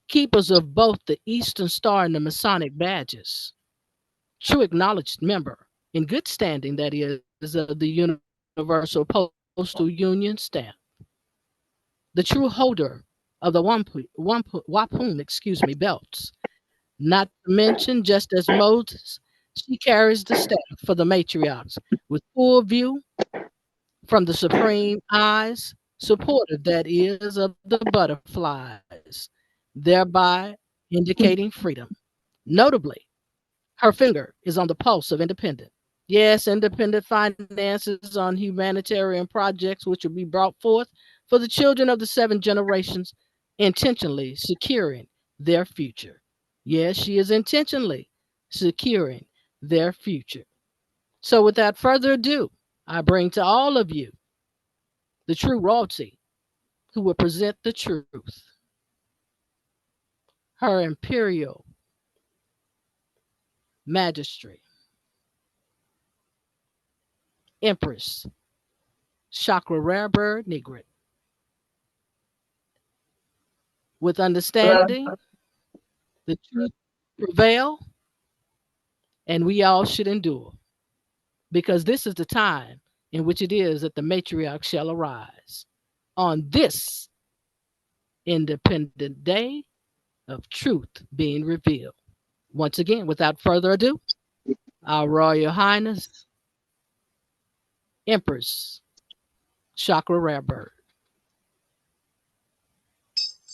keepers of both the Eastern Star and the Masonic badges, true acknowledged member, in good standing, that is, of the Universal Postal Union stamp, the true holder of the Wapum belts, not to mention, just as Moses, she carries the staff for the matriarchs with full view from the supreme eyes, supportive, that is, of the butterflies, thereby indicating freedom. Notably, her finger is on the pulse of independent. Yes, independent finances on humanitarian projects which will be brought forth for the children of the seven generations, intentionally securing their future. Yes, she is intentionally securing their future. So, without further ado, I bring to all of you the true royalty who will present the truth. Her Imperial Majesty, Empress, Chakra Rarebird Negret. With Love, understanding, the truth prevail, and we all should endure, because this is the time in which it is that the matriarch shall arise. On this independent day of truth being revealed. Once again, without further ado, our Royal Highness, Empress Chakra Rarebird.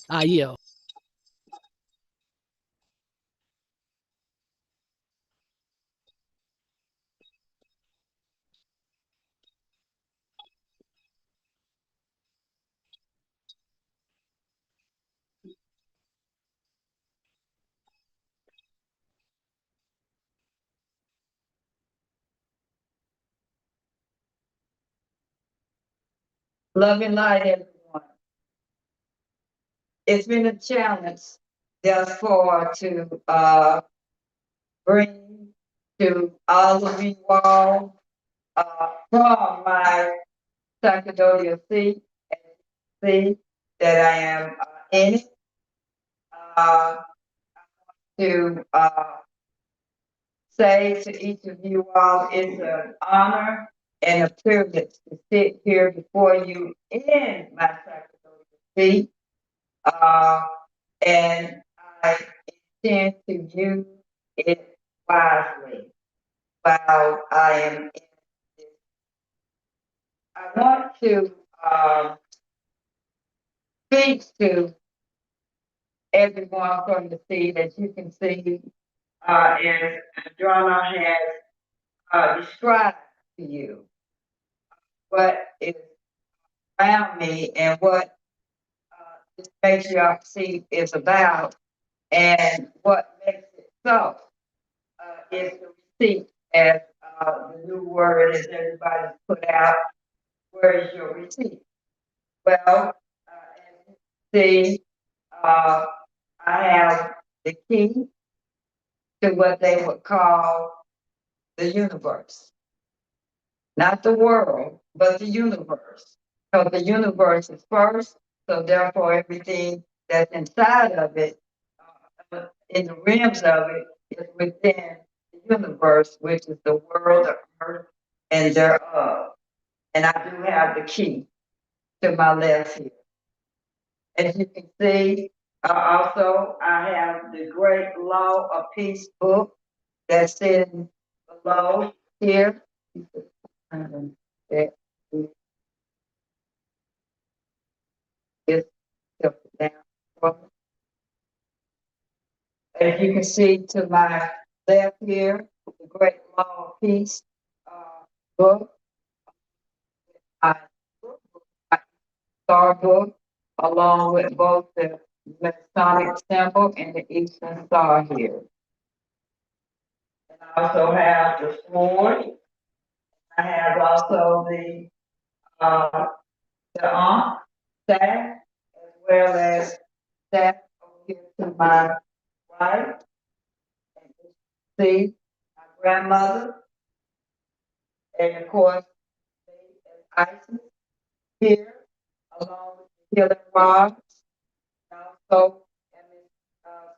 I yield. love and light, everyone. It's been a challenge thus far to bring to all of you all from my sacerdotal seat and see that I am in it uh, to say to each of you all, it's an honor and a privilege to sit here before you in my sacerdotal seat. Uh, and I intend to use it wisely while I am in this. I want to speak to everyone from the seat. As you can see, as Adriana has described to you what is around me and what this matriarch seat is about and what makes it so is the receipt, as the new word as everybody's put out. Where is your receipt? Well, as you see, uh, I have the key to what they would call the universe. Not the world, but the universe. So the universe is first, so therefore everything that's inside of it, in the realms of it, is within the universe, which is the world, the earth, and thereof. And I do have the key to my left here. As you can see, also I have the Great Law of Peace book that's sitting below here. That is down. As you can see to my left here, the Great Law of Peace book, my star book, along with both the Masonic symbol and the Eastern Star here. And I also have the sword. I have also the staff, as well as staff over here to my right. And you see my grandmother, and of course, Isis here, along with the healing rods, and also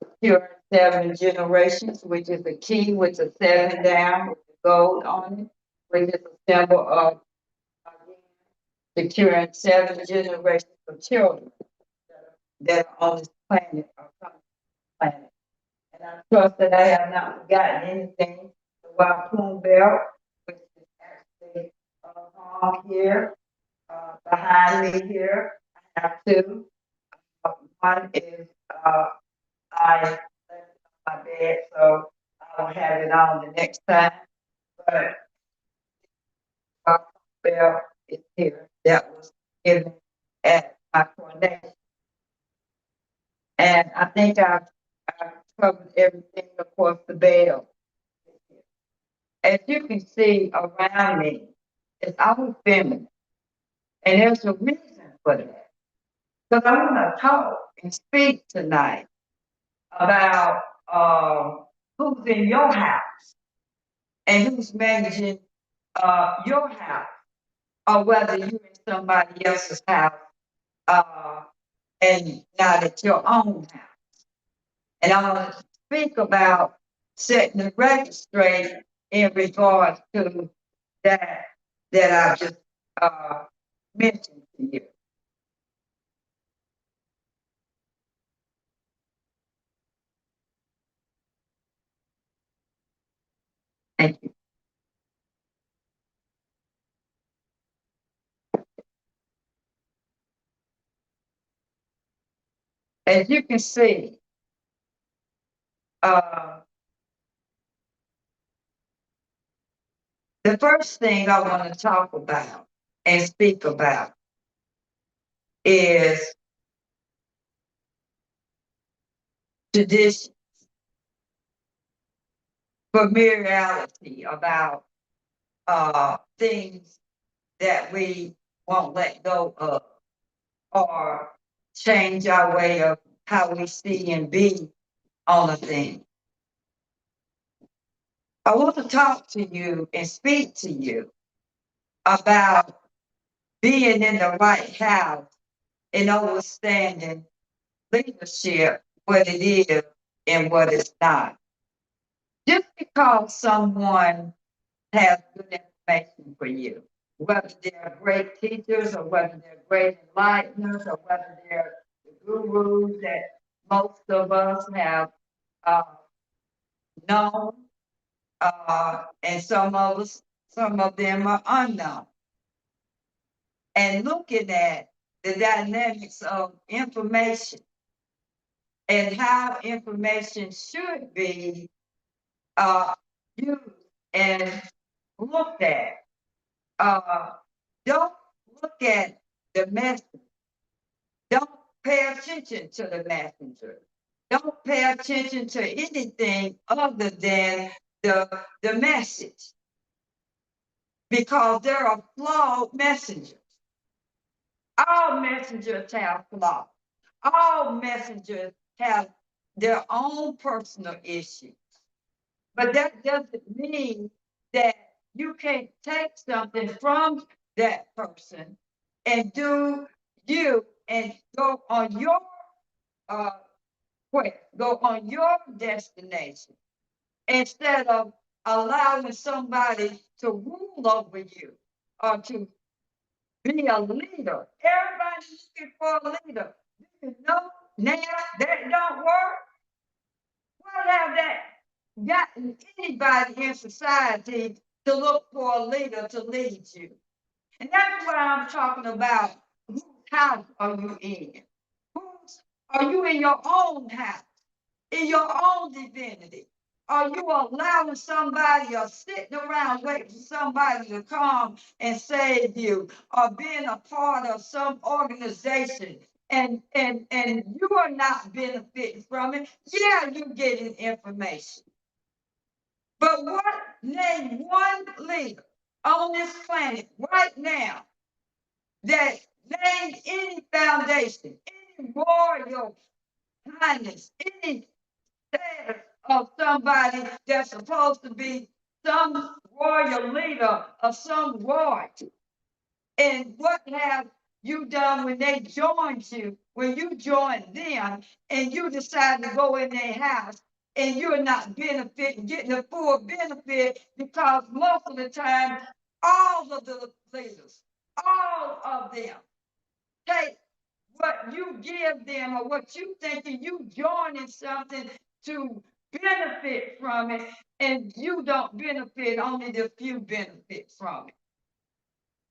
secure seven generations, which is the key with the seven down with the gold on it, which is a symbol of securing seven generations of children that are on this planet or from this planet. And I trust that I have not forgotten anything. The Wapoon belt, which is actually here behind me here. I have two. One is I left it on my bed, so I will have it on the next time. But bell is here that was given at my coronation. And I think I've covered everything, of course, the bell. As you can see around me, it's all feminine. And there's a reason for that. Because I want to talk and speak tonight about who's in your house and who's managing your house, or whether you're in somebody else's house and not at your own house. And I want to speak about setting the record straight in regards to that I just mentioned to you. Thank you. As you can see, the first thing I want to talk about and speak about is tradition, familiarity about things that we won't let go of or change our way of how we see and be on a thing. I want to talk to you and speak to you about being in the right house and understanding leadership, what it is and what it's not. Just because someone has good information for you, whether they're great teachers or whether they're great enlighteners or whether they're the gurus that most of us have known, and some of them are unknown. And looking at the dynamics of information and how information should be used and looked at. Don't look at the message. Don't pay attention to the messenger. Don't pay attention to anything other than the message. Because there are flawed messengers. All messengers have flaws. All messengers have their own personal issues. But that doesn't mean that you can't take something from that person and do you and go on your quest, go on your destination instead of allowing somebody to rule over you or to be a leader. Everybody's looking for a leader. You know now that don't work. What have that gotten anybody in society to look for a leader to lead you? And that's what I'm talking about. Whose house are you in? Are you in your own house? In your own divinity? Are you allowing somebody or sitting around waiting for somebody to come and save you, or being a part of some organization and you are not benefiting from it? Yeah, you're getting information. But name one leader on this planet right now that named any foundation, any royal highness, any status of somebody that's supposed to be some royal leader of some royalty. And what have you done when they joined you, when you joined them and you decide to go in their house and you're not benefiting, getting the full benefit, because most of the time, all of the leaders, all of them take what you give them or what you thinking you joining something to benefit from it, and you don't benefit, only the few benefit from it.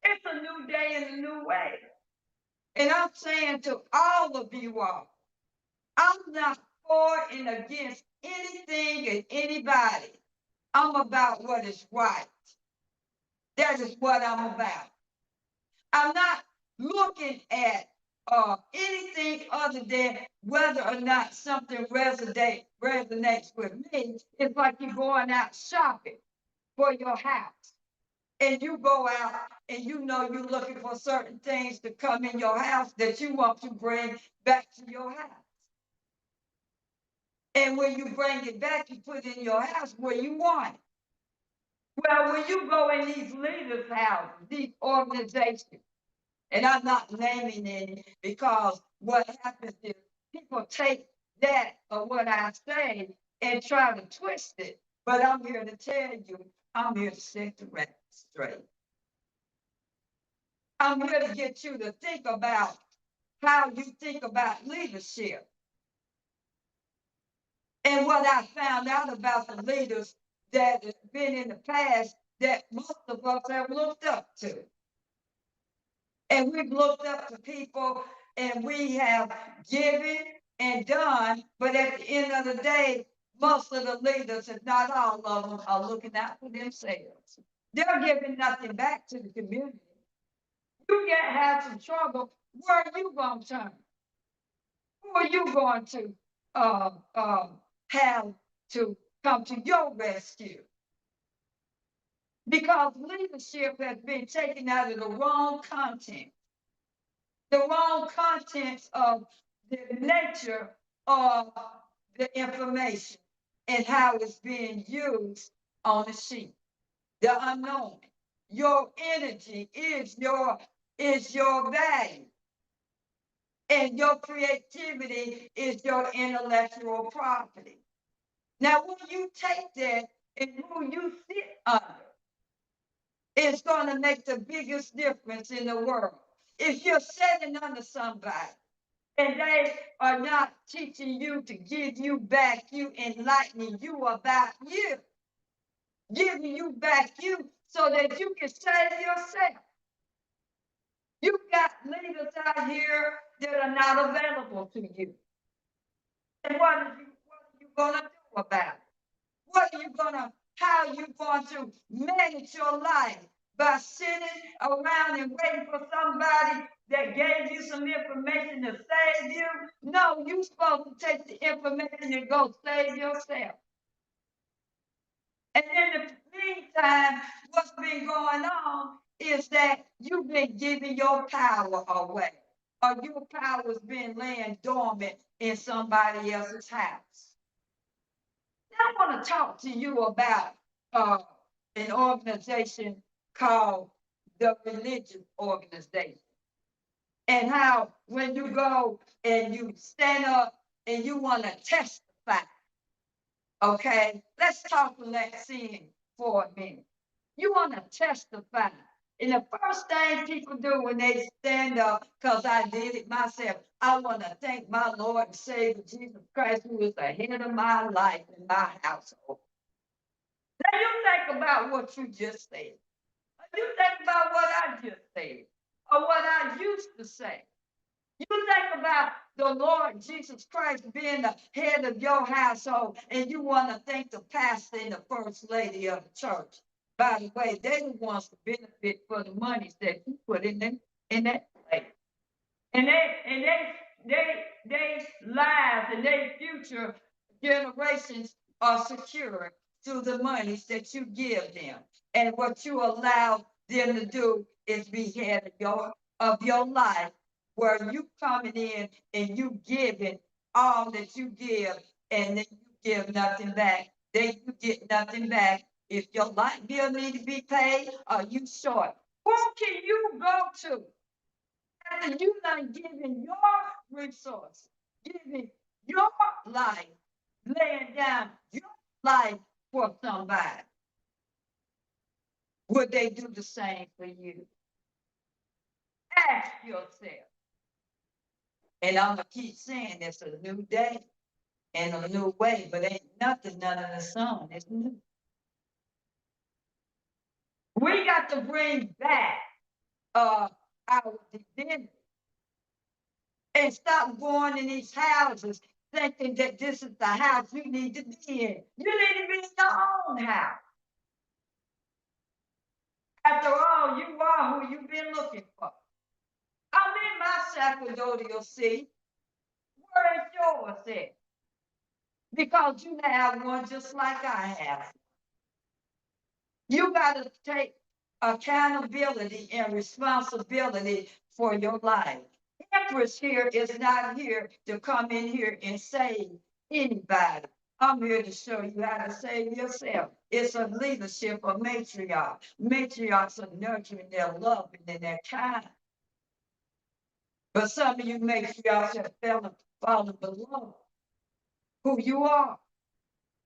It's a new day and a new way. And I'm saying to all of you all, I'm not for and against anything and anybody. I'm about what is right. That is what I'm about. I'm not looking at anything other than whether or not something resonates with me. It's like you're going out shopping for your house. And you go out and you know you're looking for certain things to come in your house that you want to bring back to your house. And when you bring it back, you put it in your house where you want it. Well, when you go in these leaders' houses, these organizations, and I'm not naming any because what happens is people take that or what I say and try to twist it. But I'm here to tell you, I'm here to set the record straight. I'm here to get you to think about how you think about leadership. And what I found out about the leaders that have been in the past that most of us have looked up to. And we've looked up to people and we have given and done, but at the end of the day, most of the leaders, if not all of them, are looking out for themselves. They're giving nothing back to the community. You get have some trouble, where are you going to turn? Who are you going to have to come to your rescue? Because leadership has been taken out of the wrong content. The wrong contents of the nature of the information and how it's being used on the sheet. The unknown. Your energy is your value. And your creativity is your intellectual property. Now, when you take that and who you sit under, it's going to make the biggest difference in the world. If you're sitting under somebody and they are not teaching you to give you back, you enlightening you about you, giving you back you so that you can save yourself. You've got leaders out here that are not available to you. And what are you going to do about it? How are you going to manage your life? By sitting around and waiting for somebody that gave you some information to save you? No, you're supposed to take the information and go save yourself. And in the meantime, what's been going on is that you've been giving your power away, or your power's been laying dormant in somebody else's house. Now I want to talk to you about an organization called the Religious Organization. And how when you go and you stand up and you want to testify, okay? Let's talk Lexian for a minute. You want to testify. And the first thing people do when they stand up, because I did it myself, I want to thank my Lord and Savior Jesus Christ, who is the head of my life and my household. Now you think about what you just said. You think about what I just said, or what I used to say. You think about the Lord Jesus Christ being the head of your household, and you want to thank the pastor and the first lady of the church. By the way, they the ones to benefit for the monies that you put in that place. And they lives and their future generations are secure through the monies that you give them. And what you allow them to do is be head of your life, where you coming in and you giving all that you give, and then you give nothing back. Then you get nothing back. If your light bill need to be paid, or you short, who can you go to? After you done giving your resources, giving your life, laying down your life for somebody, would they do the same for you? Ask yourself. And I'm going to keep saying it's a new day and a new way, but ain't nothing under the sun is new. We got to bring back our divinity. And stop going in these houses thinking that this is the house you need to be in. You need to be in your own house. After all, you are who you've been looking for. I'm in my sacerdotal seat. Where is yours at? Because you have one just like I have. You got to take accountability and responsibility for your life. Empress here is not here to come in here and save anybody. I'm here to show you how to save yourself. It's a leadership of matriarch. Matriarchs are nurturing their love and their kind. But some of you matriarchs have fallen below who you are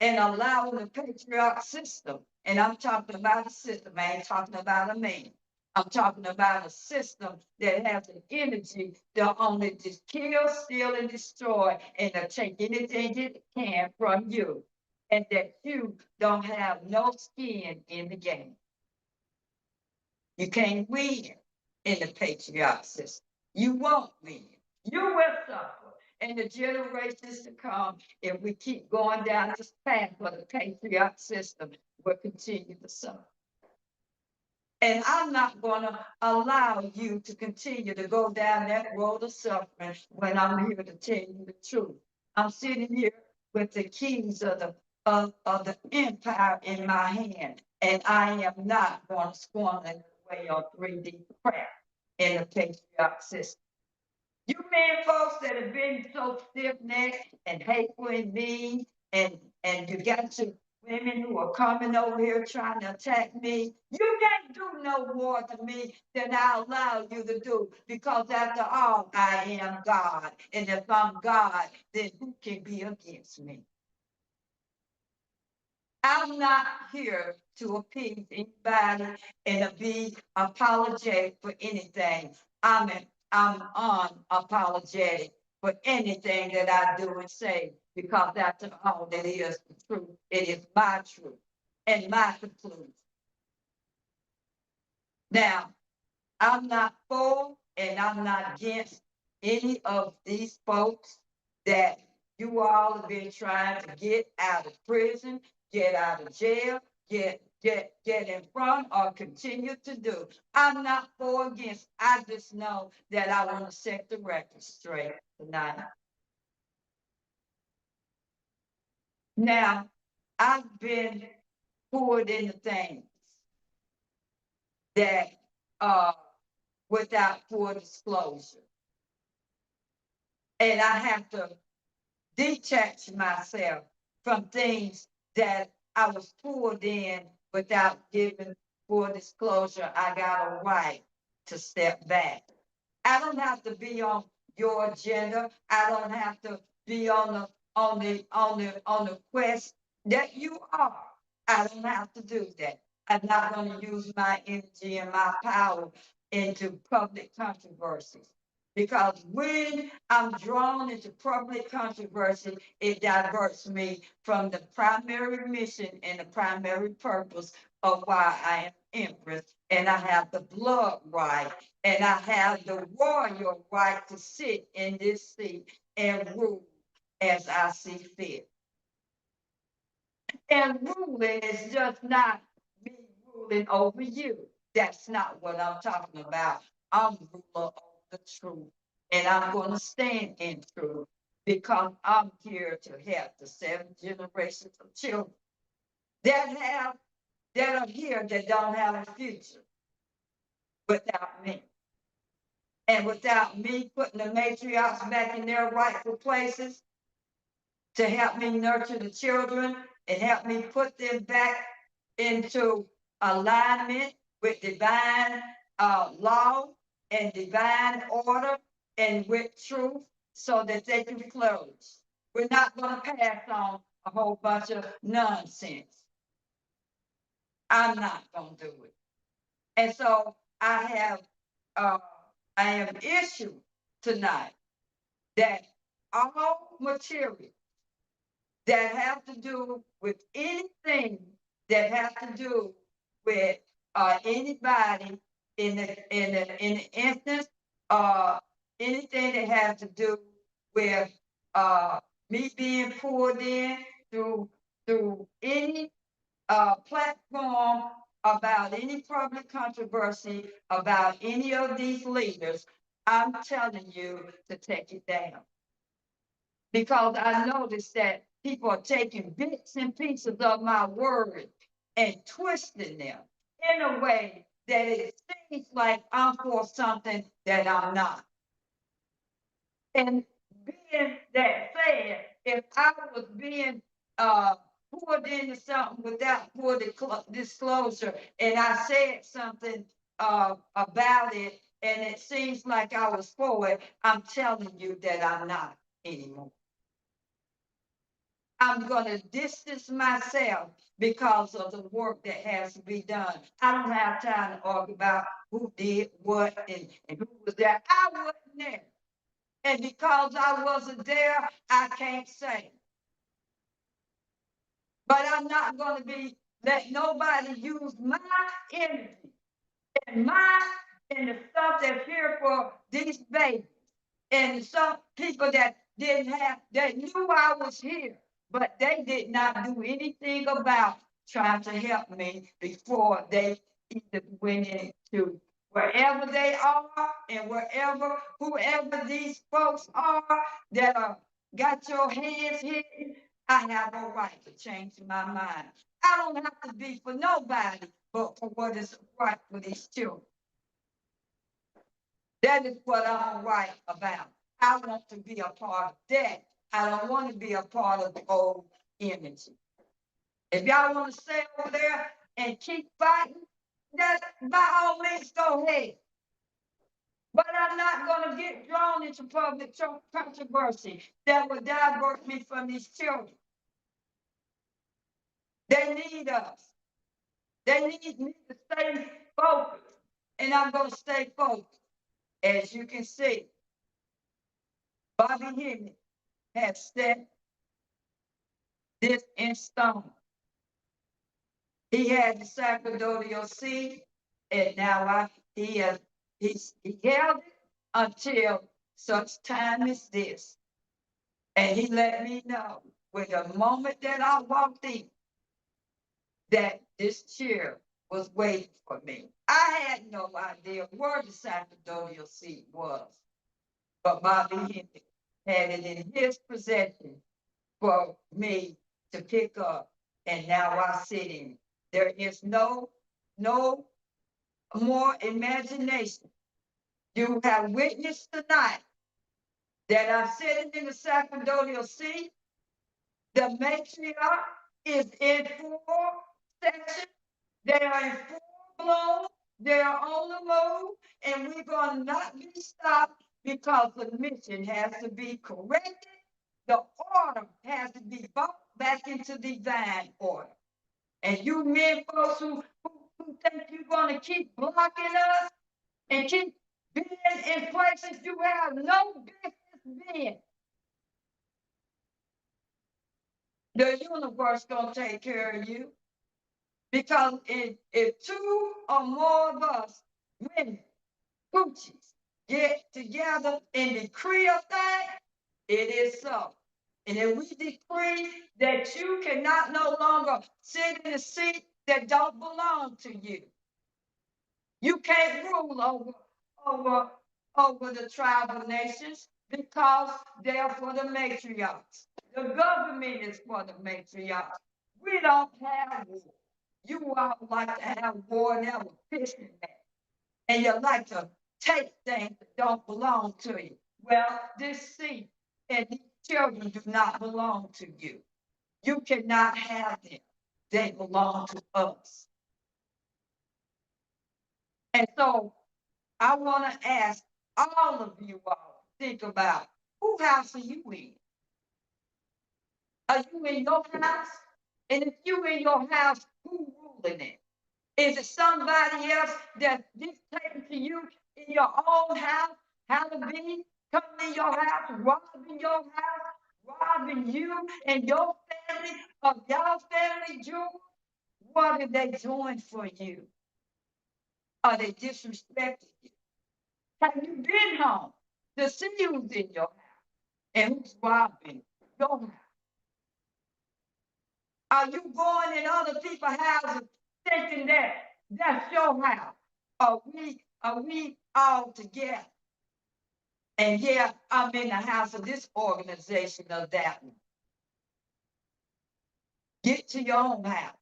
and allowing the patriarch system. And I'm talking about a system. I ain't talking about a man. I'm talking about a system that has an energy to only just kill, steal, and destroy, and to take anything it can from you. And that you don't have no skin in the game. You can't win in the patriarch system. You won't win. You will suffer. And the generations to come, if we keep going down this path of the patriarch system, will continue to suffer. And I'm not going to allow you to continue to go down that road of suffering when I'm here to tell you the truth. I'm sitting here with the keys of the empire in my hand, and I am not going to squander it away on 3D crap in the patriarch system. You men folks that have been so stiff-necked and hateful and mean, and you got your women who are coming over here trying to attack me, you can't do no more to me than I allow you to do, because after all, I am God. And if I'm God, then who can be against me? I'm not here to appease anybody and to be apologetic for anything. I'm unapologetic for anything that I do and say, because that's all that is the truth. It is my truth and my conclusion. Now, I'm not for and I'm not against any of these folks that you all have been trying to get out of prison, get out of jail, get in front or continue to do. I'm not for or against. I just know that I want to set the record straight tonight. Now, I've been pulled into things that without full disclosure. And I have to detach myself from things that I was pulled in without giving full disclosure. I got a right to step back. I don't have to be on your agenda. I don't have to be on the quest that you are. I don't have to do that. I'm not going to use my energy and my power into public controversies. Because when I'm drawn into public controversy, it diverts me from the primary mission and the primary purpose of why I am Empress. And I have the blood right, and I have the royal right to sit in this seat and rule as I see fit. And ruling is just not me ruling over you. That's not what I'm talking about. I'm ruler of the truth. And I'm going to stand in truth because I'm here to help the 7 generations of children that are here that don't have a future without me. And without me putting the matriarchs back in their rightful places to help me nurture the children and help me put them back into alignment with divine law and divine order and with truth so that they can flourish. We're not going to pass on a whole bunch of nonsense. I'm not going to do it. And so I am issued tonight that all material that have to do with anything that have to do with anybody in the instance anything that has to do with me being pulled in through any platform about any public controversy about any of these leaders, I'm telling you to take it down. Because I noticed that people are taking bits and pieces of my word and twisting them in a way that it seems like I'm for something that I'm not. And being that said, if I was being pulled into something without full disclosure, and I said something about it, and it seems like I was for it, I'm telling you that I'm not anymore. I'm going to distance myself because of the work that has to be done. I don't have time to argue about who did what and who was there. I wasn't there. And because I wasn't there, I can't say. But I'm not going to be let nobody use my energy and the stuff that's here for these babies. And some people that knew I was here, but they did not do anything about trying to help me before they either went into wherever they are and whoever these folks are that got your hands hidden. I have a right to change my mind. I don't have to be for nobody, but for what is right for these children. That is what I'm right about. I want to be a part of that. I don't want to be a part of the old image. If y'all want to stay over there and keep fighting, that by all means go ahead. But I'm not going to get drawn into public controversy that will divert me from these children. They need us. They need me to stay focused. And I'm going to stay focused. As you can see, Bobby Hemming has set this in stone. He had the sacerdotal seed, and now he held it until such time as this. And he let me know with the moment that I walked in that this chair was waiting for me. I had no idea where the sacerdotal seat was, but Bobby Hemming had it in his possession for me to pick up, and now I sit in it. There is no more imagination. You have witnessed tonight that I'm sitting in the sacerdotal seat. The matriarch is in full session. They are in full blown. They are on the move, and we're going to not be stopped because the mission has to be corrected. The order has to be brought back into divine order. And you men folks who think you're going to keep blocking us and keep being in places you have no business being, the universe going to take care of you. Because if two or more of us women, coochies, get together and decree a thing, it is so. And if we decree that you cannot no longer sit in a seat that don't belong to you, you can't rule over the tribal nations because they're for the matriarchs. The government is for the matriarchs. We don't have war. You all like to have war and have a fishing match. And you like to take things that don't belong to you. Well, this seat and these children do not belong to you. You cannot have them. They belong to us. And so I want to ask all of you all, think about whose house are you in? Are you in your house? And if you in your house, who ruling it? Is it somebody else that's dictating to you in your own house how to be? Coming in your house, robbing your house, robbing you and your family of your family jewels? What are they doing for you? Are they disrespecting you? Have you been home? to see who's in your house and who's robbing your house. Are you going in other people's houses thinking that that's your house? Are we all together? And yeah, I'm in the house of this organization or that one. Get to your own house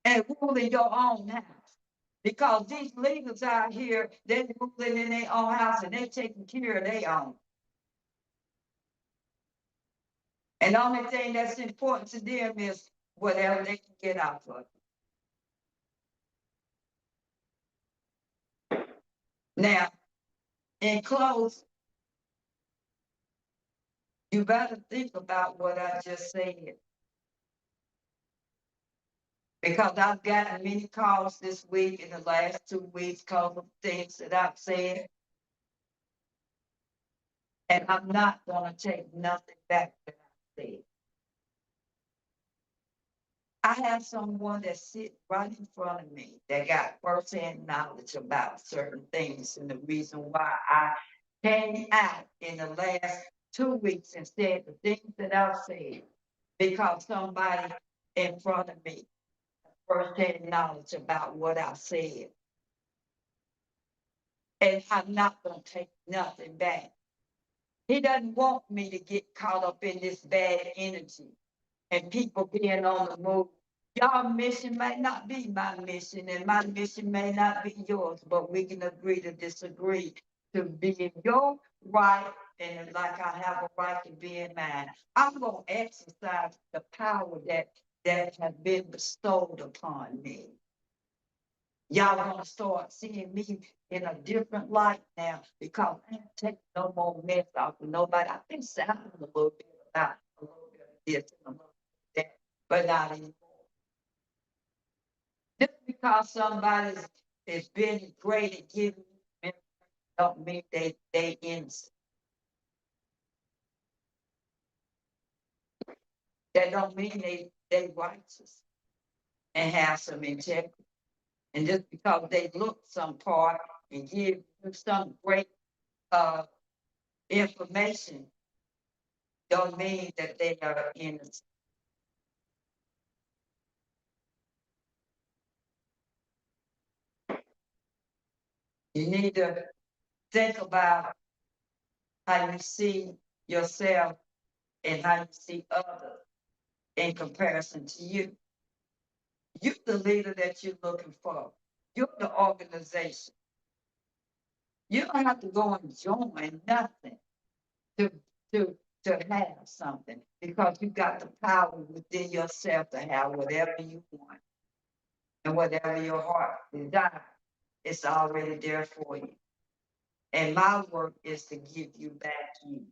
and rule in your own house. Because these leaders out here, they're ruling in their own house and they're taking care of their own. And the only thing that's important to them is whatever they can get out of it. Now, in close, you better think about what I just said. Because I've gotten many calls this week in the last 2 weeks because of things that I've said. And I'm not going to take nothing back that I said. I have someone that sits right in front of me that got firsthand knowledge about certain things. And the reason why I came out in the last 2 weeks and said the things that I've said, because somebody in front of me firsthand knowledge about what I said. And I'm not going to take nothing back. He doesn't want me to get caught up in this bad energy and people being on the move. Y'all mission might not be my mission, and my mission may not be yours, but we can agree to disagree to be in your right, and like I have a right to be in mine. I'm going to exercise the power that has been bestowed upon me. Y'all gonna start seeing me in a different light now because I ain't taking no more mess off of nobody. I've been sounding a little bit about a little bit of this and a little bit of that, but not anymore. Just because somebody has been great at giving me don't mean they innocent. That don't mean they righteous and have some integrity. And just because they look some part and give you some great information don't mean that they are innocent. You need to think about how you see yourself and how you see others in comparison to you. You're the leader that you're looking for. You're the organization. You don't have to go and join nothing to, to, to have something because you got the power within yourself to have whatever you want and whatever your heart desires. It's already there for you. And my work is to give you back you.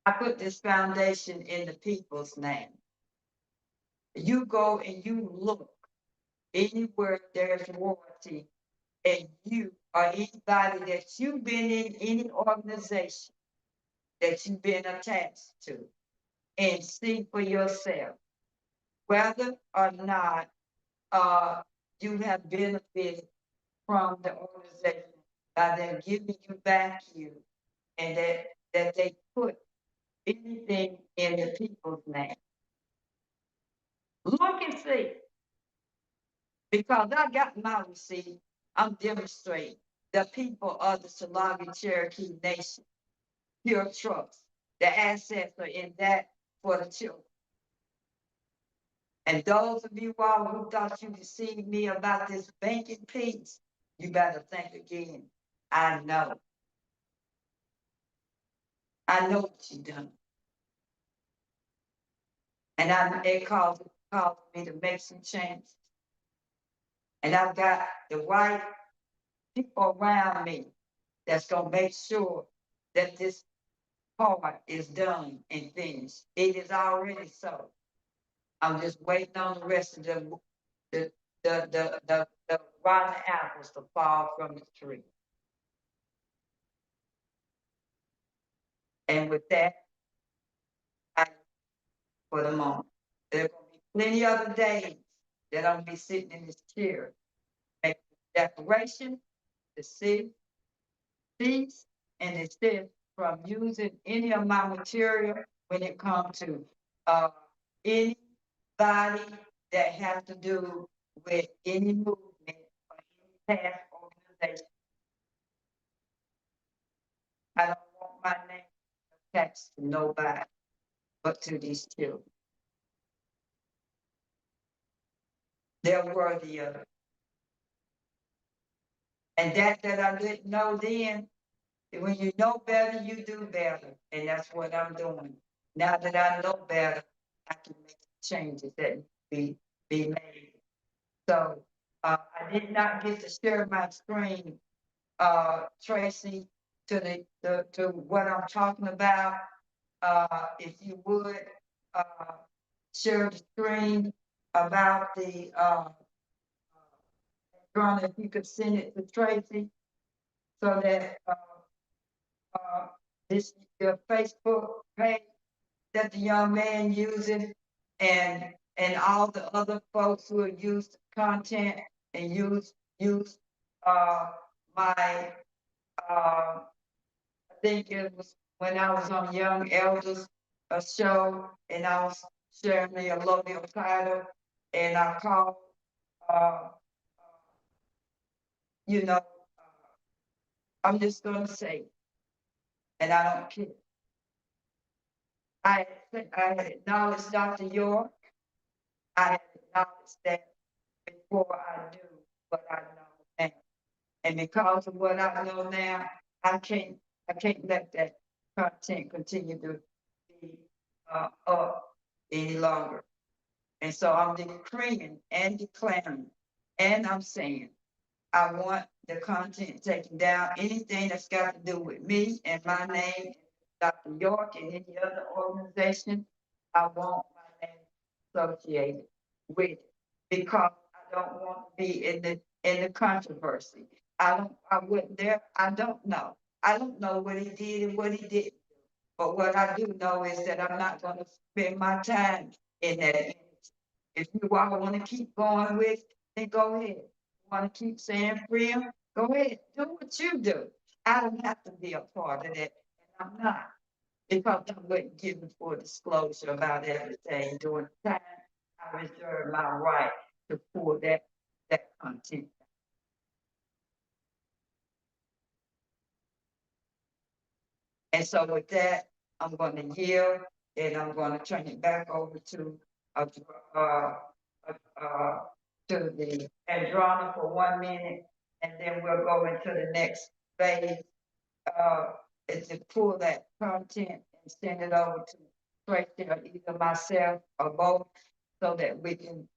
I put this foundation in the people's name. You go and you look anywhere there's royalty, and you or anybody that you've been in any organization that you've been attached to, and see for yourself whether or not you have benefited from the organization by them giving you back you, and that they put anything in the people's name. Look and see. Because I got my receipt, I'm demonstrating the people of the Salabi Cherokee Nation, pure trust. The assets are in that for the children. And those of you all who thought you deceived me about this banking piece, you better think again. I know. I know what you've done. And it caused me to make some changes. And I've got the right people around me that's going to make sure that this part is done and finished. It is already so. I'm just waiting on the rest of the rotten apples to fall from the tree. And with that, for the moment, there will be plenty other days that I'll be sitting in this chair, making a declaration, the city, cease and desist from using any of my material when it comes to anybody that has to do with any movement or any past organization. I don't want my name attached to nobody but to these children. They're worthy of it. And that I didn't know then, when you know better, you do better. And that's what I'm doing. Now that I know better, I can make changes that be made. So I did not get to share my screen, Tracy, to what I'm talking about. If you would share the screen about the drawing, if you could send it to Tracy so that this your Facebook page that the young man using and all the other folks who have used content and use my I think it was when I was on Young Elders a show and I was sharing the allodial title and I called uh you know I'm just gonna say, and I don't care. I had acknowledged Dr. York. I had acknowledged that before I do what I know now. And because of what I know now, I can't let that content continue to be up any longer. And so I'm decreeing and declaring, and I'm saying, I want the content taken down. Anything that's got to do with me and my name, Dr. York, and any other organization, I want my name associated with it because I don't want to be in the controversy. I wouldn't there. I don't know. I don't know what he did and what he didn't. But what I do know is that I'm not going to spend my time in that energy. If you all want to keep going with, then go ahead. Want to keep saying freedom? Go ahead, do what you do. I don't have to be a part of that, and I'm not. Because I wasn't given full disclosure about everything during the time, I reserve my right to pull that content. And so with that, I'm going to yield and I'm going to turn it back over to uh, uh, to the Androna for 1 minute, and then we'll go into the next phase. Is to pull that content and send it over to Tracy or either myself or both, so that we can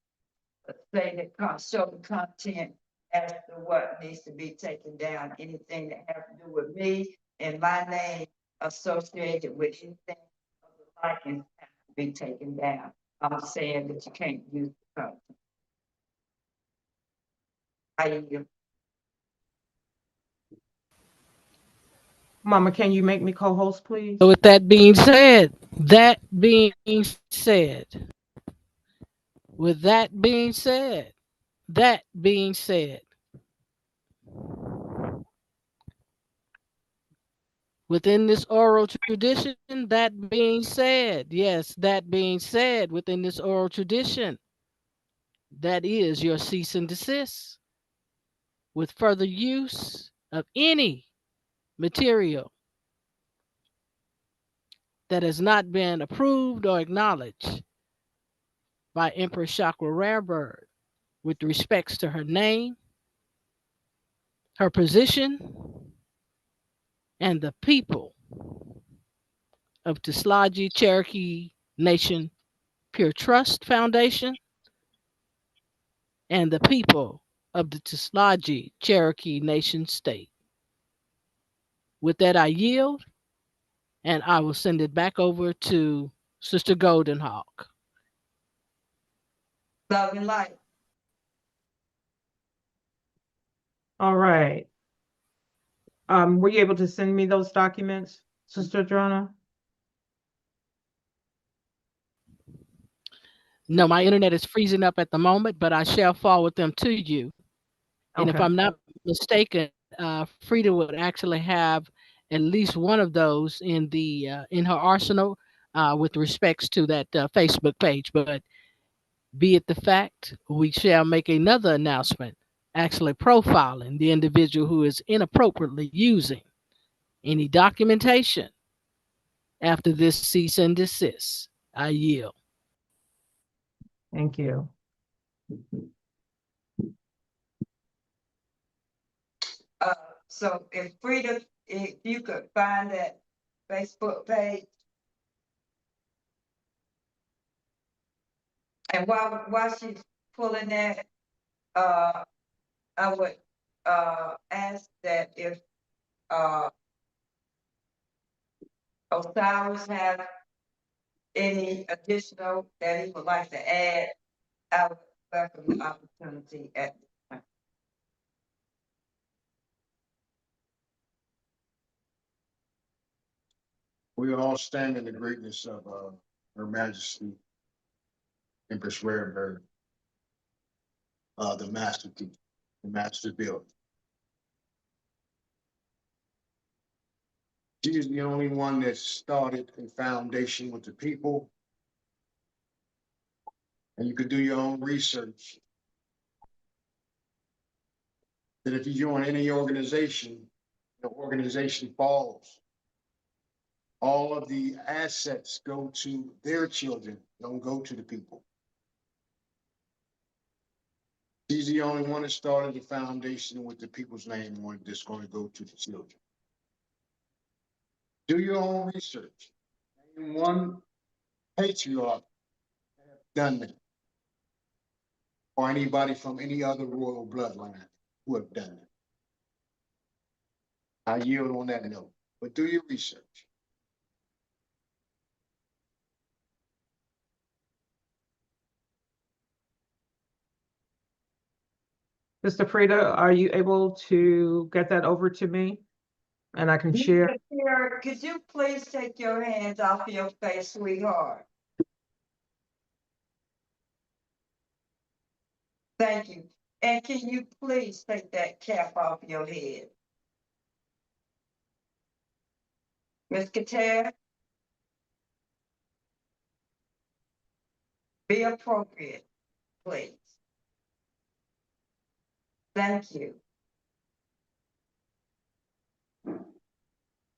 say the show the content as to what needs to be taken down. Anything that has to do with me and my name associated with anything of the likeness has to be taken down. I'm saying that you can't use the content. Mama, can you make me co-host, please? So with that being said, with that being said, that being said, within this oral tradition, that being said, yes, that being said, within this oral tradition, that is your cease and desist with further use of any material that has not been approved or acknowledged by Empress Chakra Rarebird with respects to her name, her position, and the people of Tislaji Cherokee Nation Pure Trust Foundation and the people of the Tislaji Cherokee Nation State. With that, I yield and I will send it back over to Sister Golden Hawk. Love and light. All right. Were you able to send me those documents, Sister Adrona? No, my internet is freezing up at the moment, but I shall forward them to you. And if Okay. I'm not mistaken, Frida would actually have at least one of those in her arsenal with respects to that Facebook page. But be it the fact, we shall make another announcement, actually profiling the individual who is inappropriately using any documentation after this cease and desist. I yield. Thank you. So if Frida, if you could find that Facebook page, and while she's pulling that, I would ask that if Osiris have any additional that he would like to add, I would welcome the opportunity at this time. We all stand in the greatness of Her Majesty, Empress Rare, the master teacher, the master builder. She is the only one that started a foundation with the people. And you could do your own research. That if you join any organization, the organization falls. All of the assets go to their children, don't go to the people. She's the only one that started the foundation with the people's name on it that's going to go to the children. Do your own research. Name one patriarch that have done that, or anybody from any other royal bloodline who have done that. I yield on that note, but do your research. Mr. Frida, are you able to get that over to me? And I can share. Could you please take your hands off your face, sweetheart? Thank you. And can you please take that cap off your head? Ms. Kater, be appropriate, please. Thank you.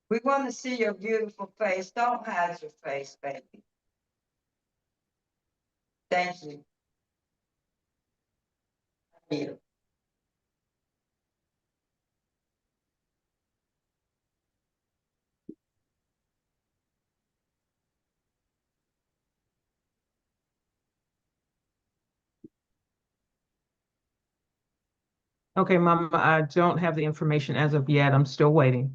We want to see your beautiful face. Don't hide your face, baby. Thank you. Thank you. Okay, Mama, I don't have the information as of yet. I'm still waiting.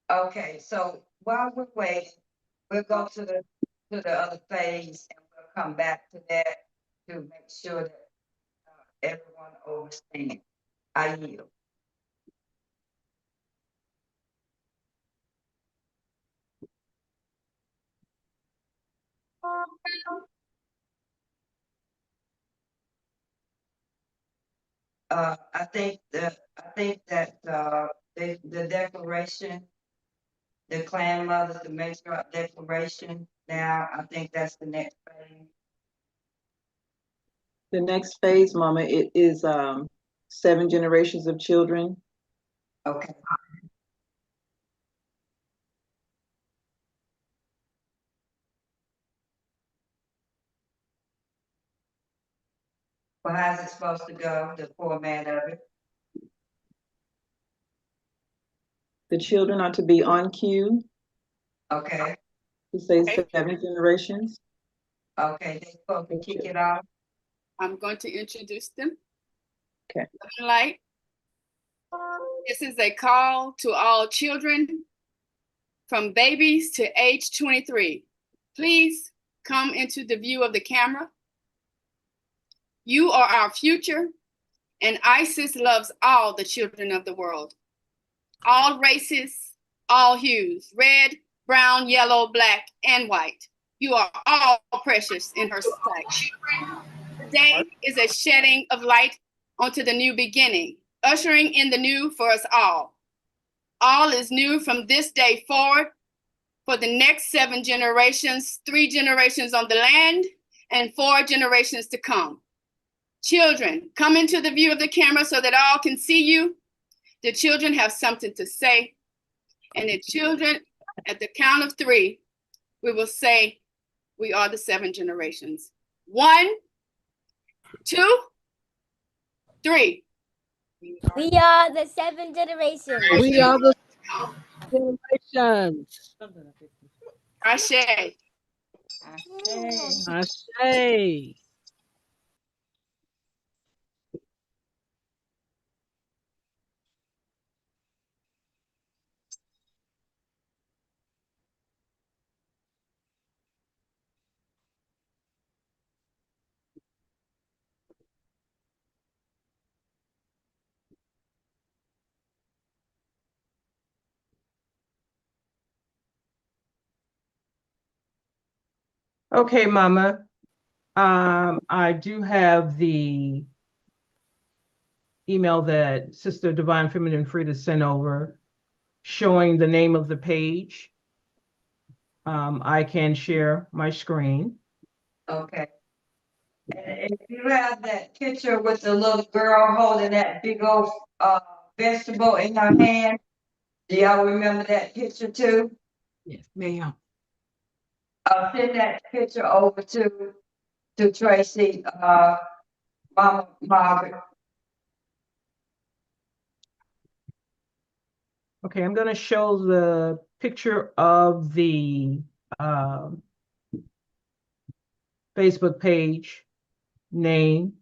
Okay, so while we're waiting, we'll go to the other phase and we'll come back to that to make sure that everyone understands. I yield. I think that the declaration, the clan mothers, the matriarch declaration. Now, I think that's the next phase. The next phase, Mama, it is 7 generations of children. Okay. Well, how's it supposed to go? The format of it. The children are to be on cue. Okay. To say 7 generations. Okay, they're supposed to kick it off. I'm going to introduce them. Okay. Light. This is a call to all children from babies to age 23. Please come into the view of the camera. You are our future, and ISIS loves all the children of the world. All races, all hues, red, brown, yellow, black, and white. You are all precious in her sight. Today is a shedding of light onto the new beginning, ushering in the new for us all. all is new from this day forward for the next 7 generations, 3 generations on the land, and 4 generations to come. Children, come into the view of the camera so that all can see you. The children have something to say. And the children, at the count of 3, we will say, we are the 7 generations. 1, 2, 3. We are the 7 generations. We are the generations. Ashe. Ashe. Okay, Mama. I do have the email that Sister Divine Feminine Frida sent over showing the name of the page. I can share my screen. Okay. And if you have that picture with the little girl holding that big old vegetable in her hand, do y'all remember that picture too? Yes, ma'am. I'll send that picture over to Tracy, Mama Margaret. Okay, I'm going to show the picture of the Facebook page name.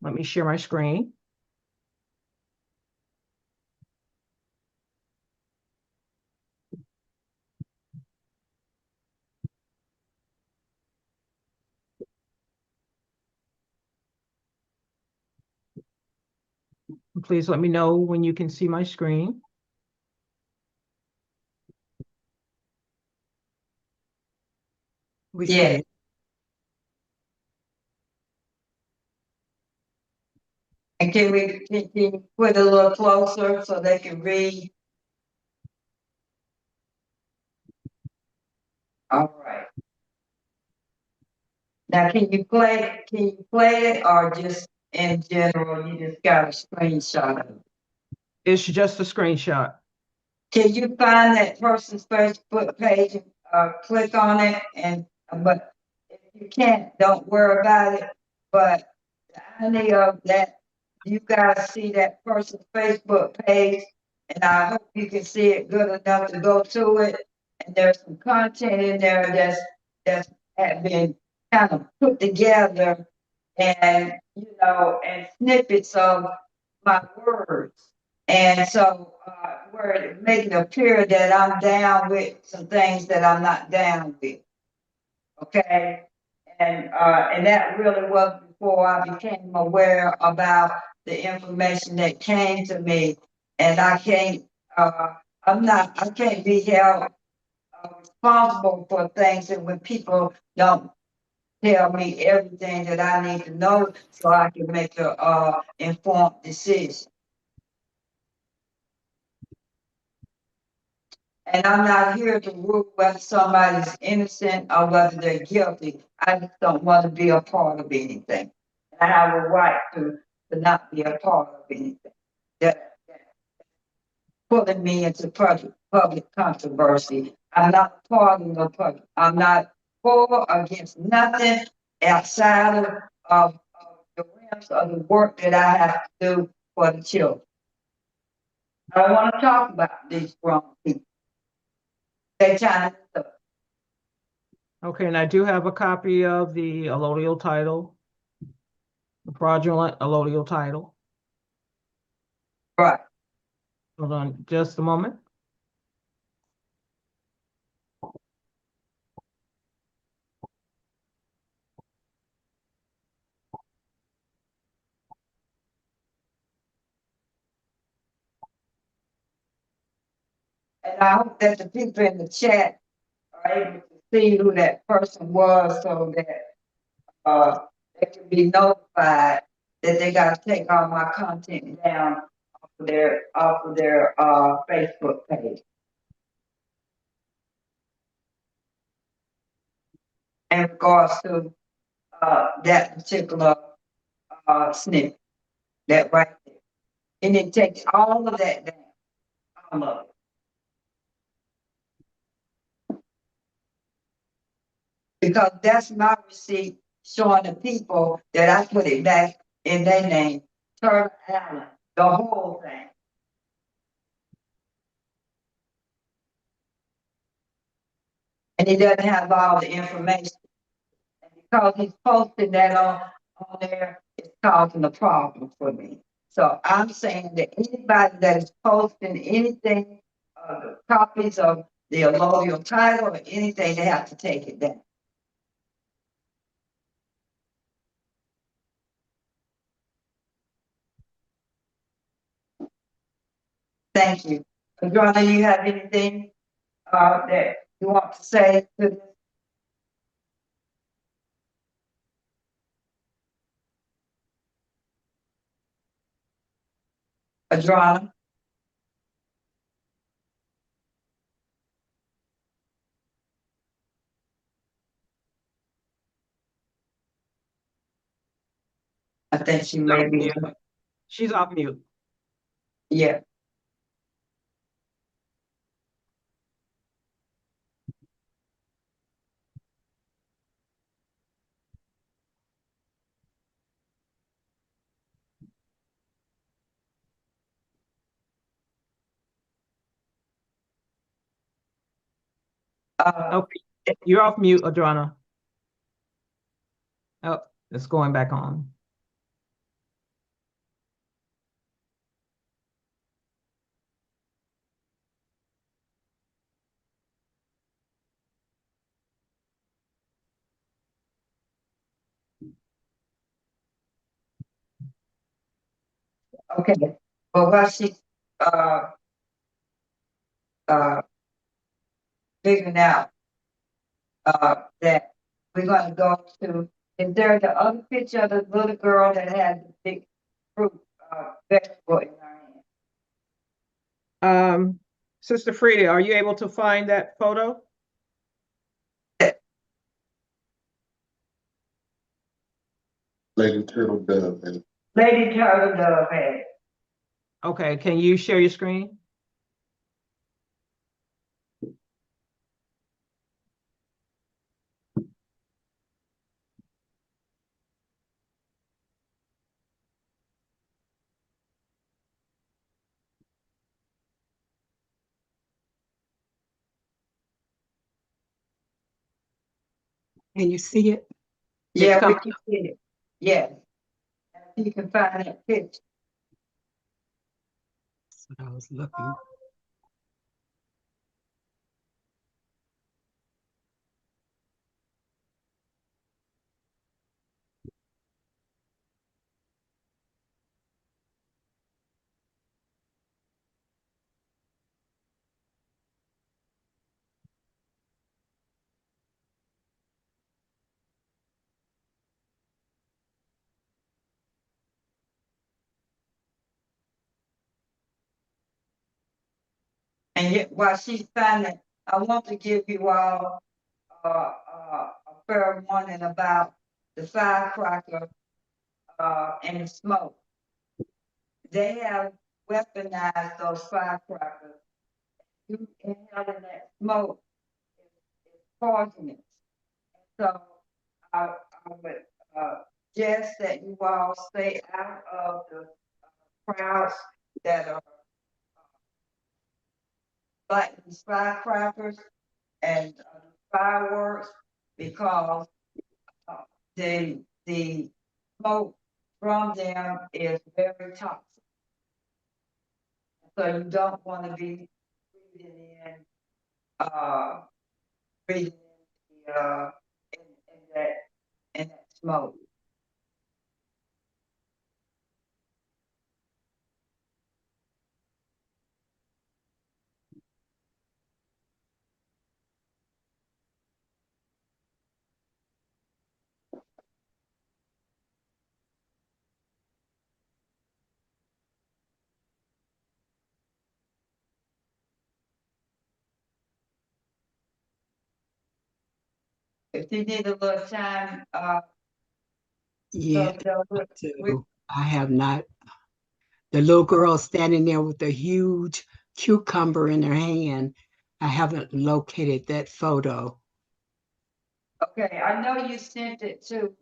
Let me share my screen. Please let me know when you can see my screen. We see Yeah. it. And can you put a little closer so they can read? All right. Now, can you play it or just in general, you just got a screenshot of it? It's just a screenshot. Can you find that person's Facebook page, click on it but if you can't, don't worry about it. But the idea of that, you guys see that person's Facebook page, and I hope you can see it good enough to go to it. And there's some content in there that's had been kind of put together and, and snippets of my words. And so, we're making it appear that I'm down with some things that I'm not down with. Okay? And that really was before I became aware about the information that came to me. And I can't be held responsible for things and when people don't tell me everything that I need to know so I can make a informed decision. And I'm not here to rule whether somebody's innocent or whether they're guilty. I just don't want to be a part of anything. I have a right to not be a part of anything that putting me into public controversy. I'm not part of the public. I'm not for or against nothing outside of the realms of the work that I have to do for the children. I don't want to talk about these wrong people. They trying to. Okay, and I do have a copy of the allodial title, the fraudulent allodial title. Right. Hold on just a moment. And I hope that the people in the chat are able to see who that person was so that they can be notified that they gotta take all my content down their Facebook page. In regards to that particular snippet, that right there. And it takes all of that down, all of it. Because that's my receipt showing the people that I put it back in their name, Turtle Allen, the whole thing. And he doesn't have all the information. And because he's posting that on there, it's causing a problem for me. So I'm saying that anybody that is posting anything, copies of the allodial title or anything, they have to take it down. Thank you. Adriana, you have anything that you want to say to this? Adriana? I think she may be. She's off mute. Yeah. Okay, you're off mute, Adriana. Oh, it's going back on. Okay. But while she's uh, figuring out that we're going to go to, is there the other picture of the little girl that had the big fruit vegetable in her hand? Sister Frida, are you able to find that photo? Lady Turtle Dove. Lady Turtle Dove had. Okay, can you share your screen? Can you see it? Yeah, we Come. can see it. Yeah. You can find that picture. That's what I was looking. And yet, while she's finding, I want to give you all a fair warning about the firecracker and the smoke. They have weaponized those firecrackers. You inhaling that smoke is poisonous. So I would suggest that you all stay out of the crowds that are lighting these firecrackers and fireworks because the smoke from them is very toxic. So you don't want to be breathing in, breathing in in that smoke. If you need a little time, Yeah, so we, I have not. The little girl standing there with a huge cucumber in her hand. I haven't located that photo. okay, I know you sent it to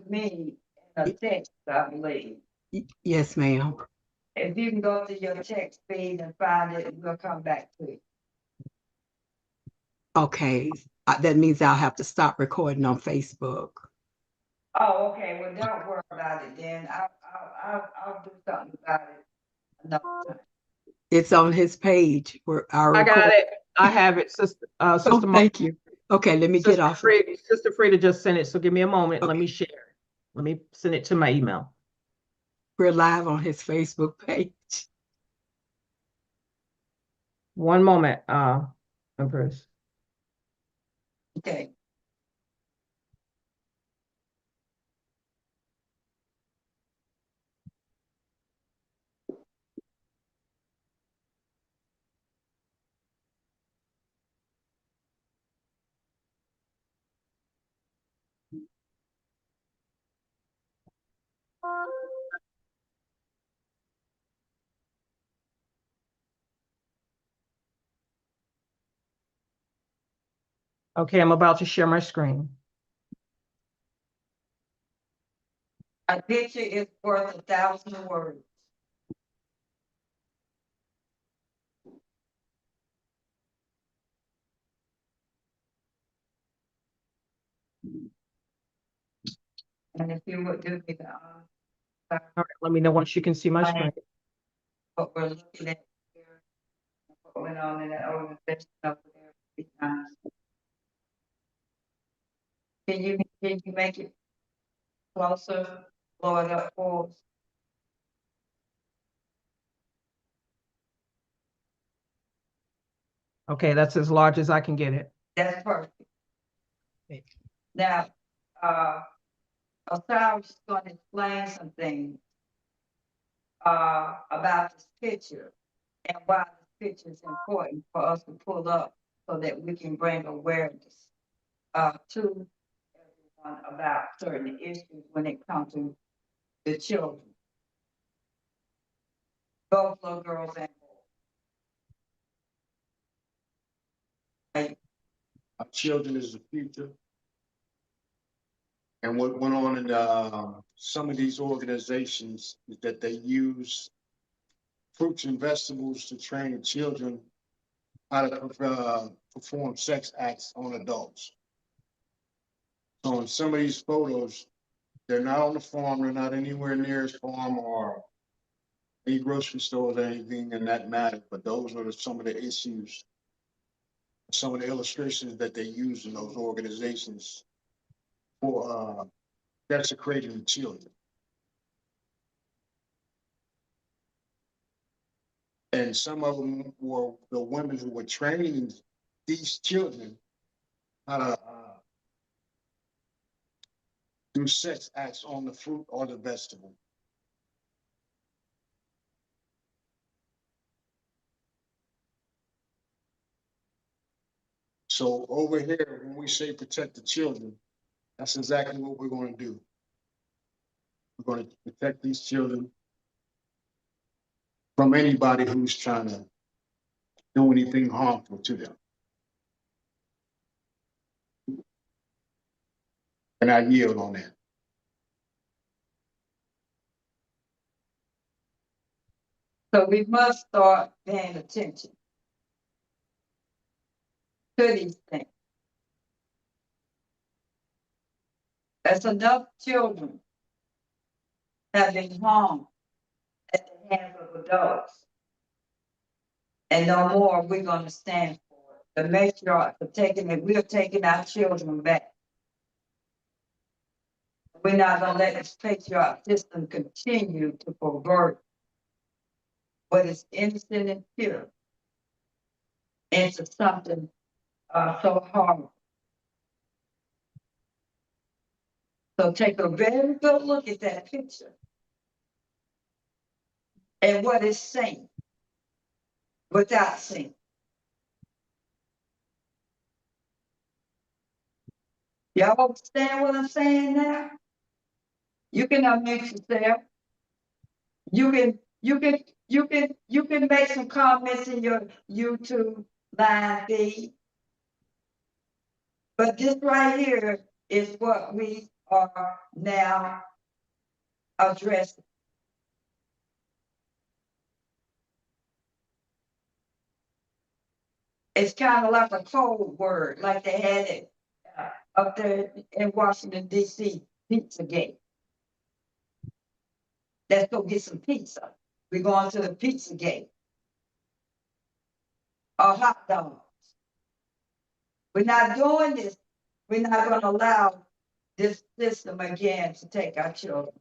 me in a text, I believe. Yes, ma'am. If you can go to your text feed and find it, we'll come back to it. Okay, that means I'll have to stop recording on Facebook. Oh, okay, well, don't worry about it then. I'll do something about it another time. It's on his page where I I got record. it. I have it, Sister. Oh, Sister thank you. Okay, let me get off. Sister Frida just sent it, so give me a moment. Okay. Let me share. Let me send it to my email. We're live on his Facebook page. One moment, Empress. Okay. Okay, I'm about to share my screen. A picture is worth 1,000 words. And if you would do me the All right, let me know once you can see my screen. what we're looking at here, what went on in that organization over there. Can you make it closer, blow it up for us? Okay, that's as large as I can get it. That's perfect. Now, Osiris is going to explain some things about this picture and why this picture is important for us to pull up so that we can bring awareness to everyone about certain issues when it comes to the children, both little girls and boys. Our children is the future. And what went on in some of these organizations is that they use fruits and vegetables to train children how to perform sex acts on adults. So in some of these photos, they're not on the farm, they're not anywhere near his farm or any grocery stores or anything in that matter, but those are some of the issues, some of the illustrations that they use in those organizations for desecrating the children. And some of them were the women who were training these children how to do sex acts on the fruit or the vegetable. So over here, when we say protect the children, that's exactly what we're going to do. We're going to protect these children from anybody who's trying to do anything harmful to them. And I yield on that. So we must start paying attention to these things. There's enough children have been harmed at the hands of adults. And no more, we're gonna stand for it. The matriarch for taking it, we're taking our children back. We're not gonna let this patriarch system continue to pervert what is innocent and pure into something so horrible. So take a very good look at that picture and what it's saying without saying. Y'all understand what I'm saying now? You can unmute yourself. You can make some comments in your YouTube live feed. But this right here is what we are now addressing. It's kind of like a code word, like they had it up there in Washington, D.C., Pizzagate. Let's go get some pizza. We're going to the Pizzagate. Or hot dogs. We're not doing this. We're not going to allow this system again to take our children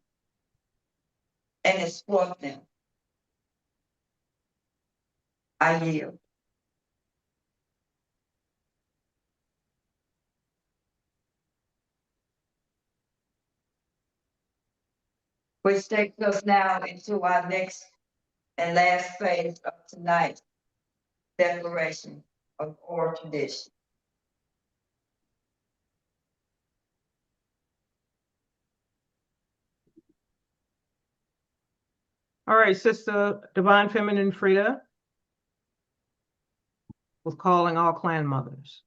and exploit them. I yield. Which takes us now into our next and last phase of tonight's declaration of oral tradition. All right, Sister Divine Feminine Frida was calling all clan mothers.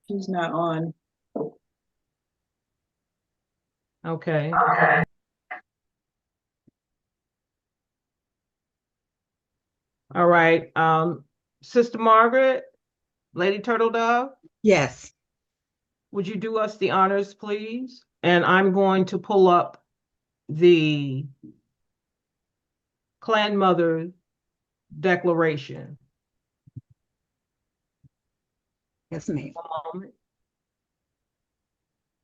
She's not on. Okay. All right. Sister Margaret, Lady Turtle Dove, Yes. would you do us the honors, please? And I'm going to pull up the Clan Mother Declaration. Yes, ma'am. One moment.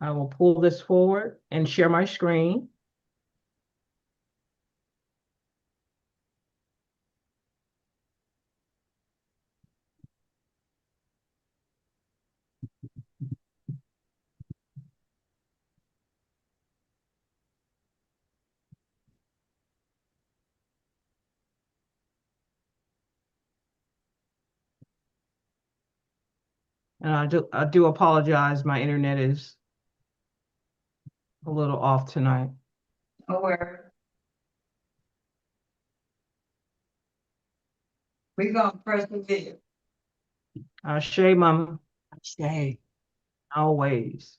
I will pull this forward and share my screen. And I do apologize. My internet is a little off tonight. Or we're going to persevere. Shay, Mama. Shay. Always.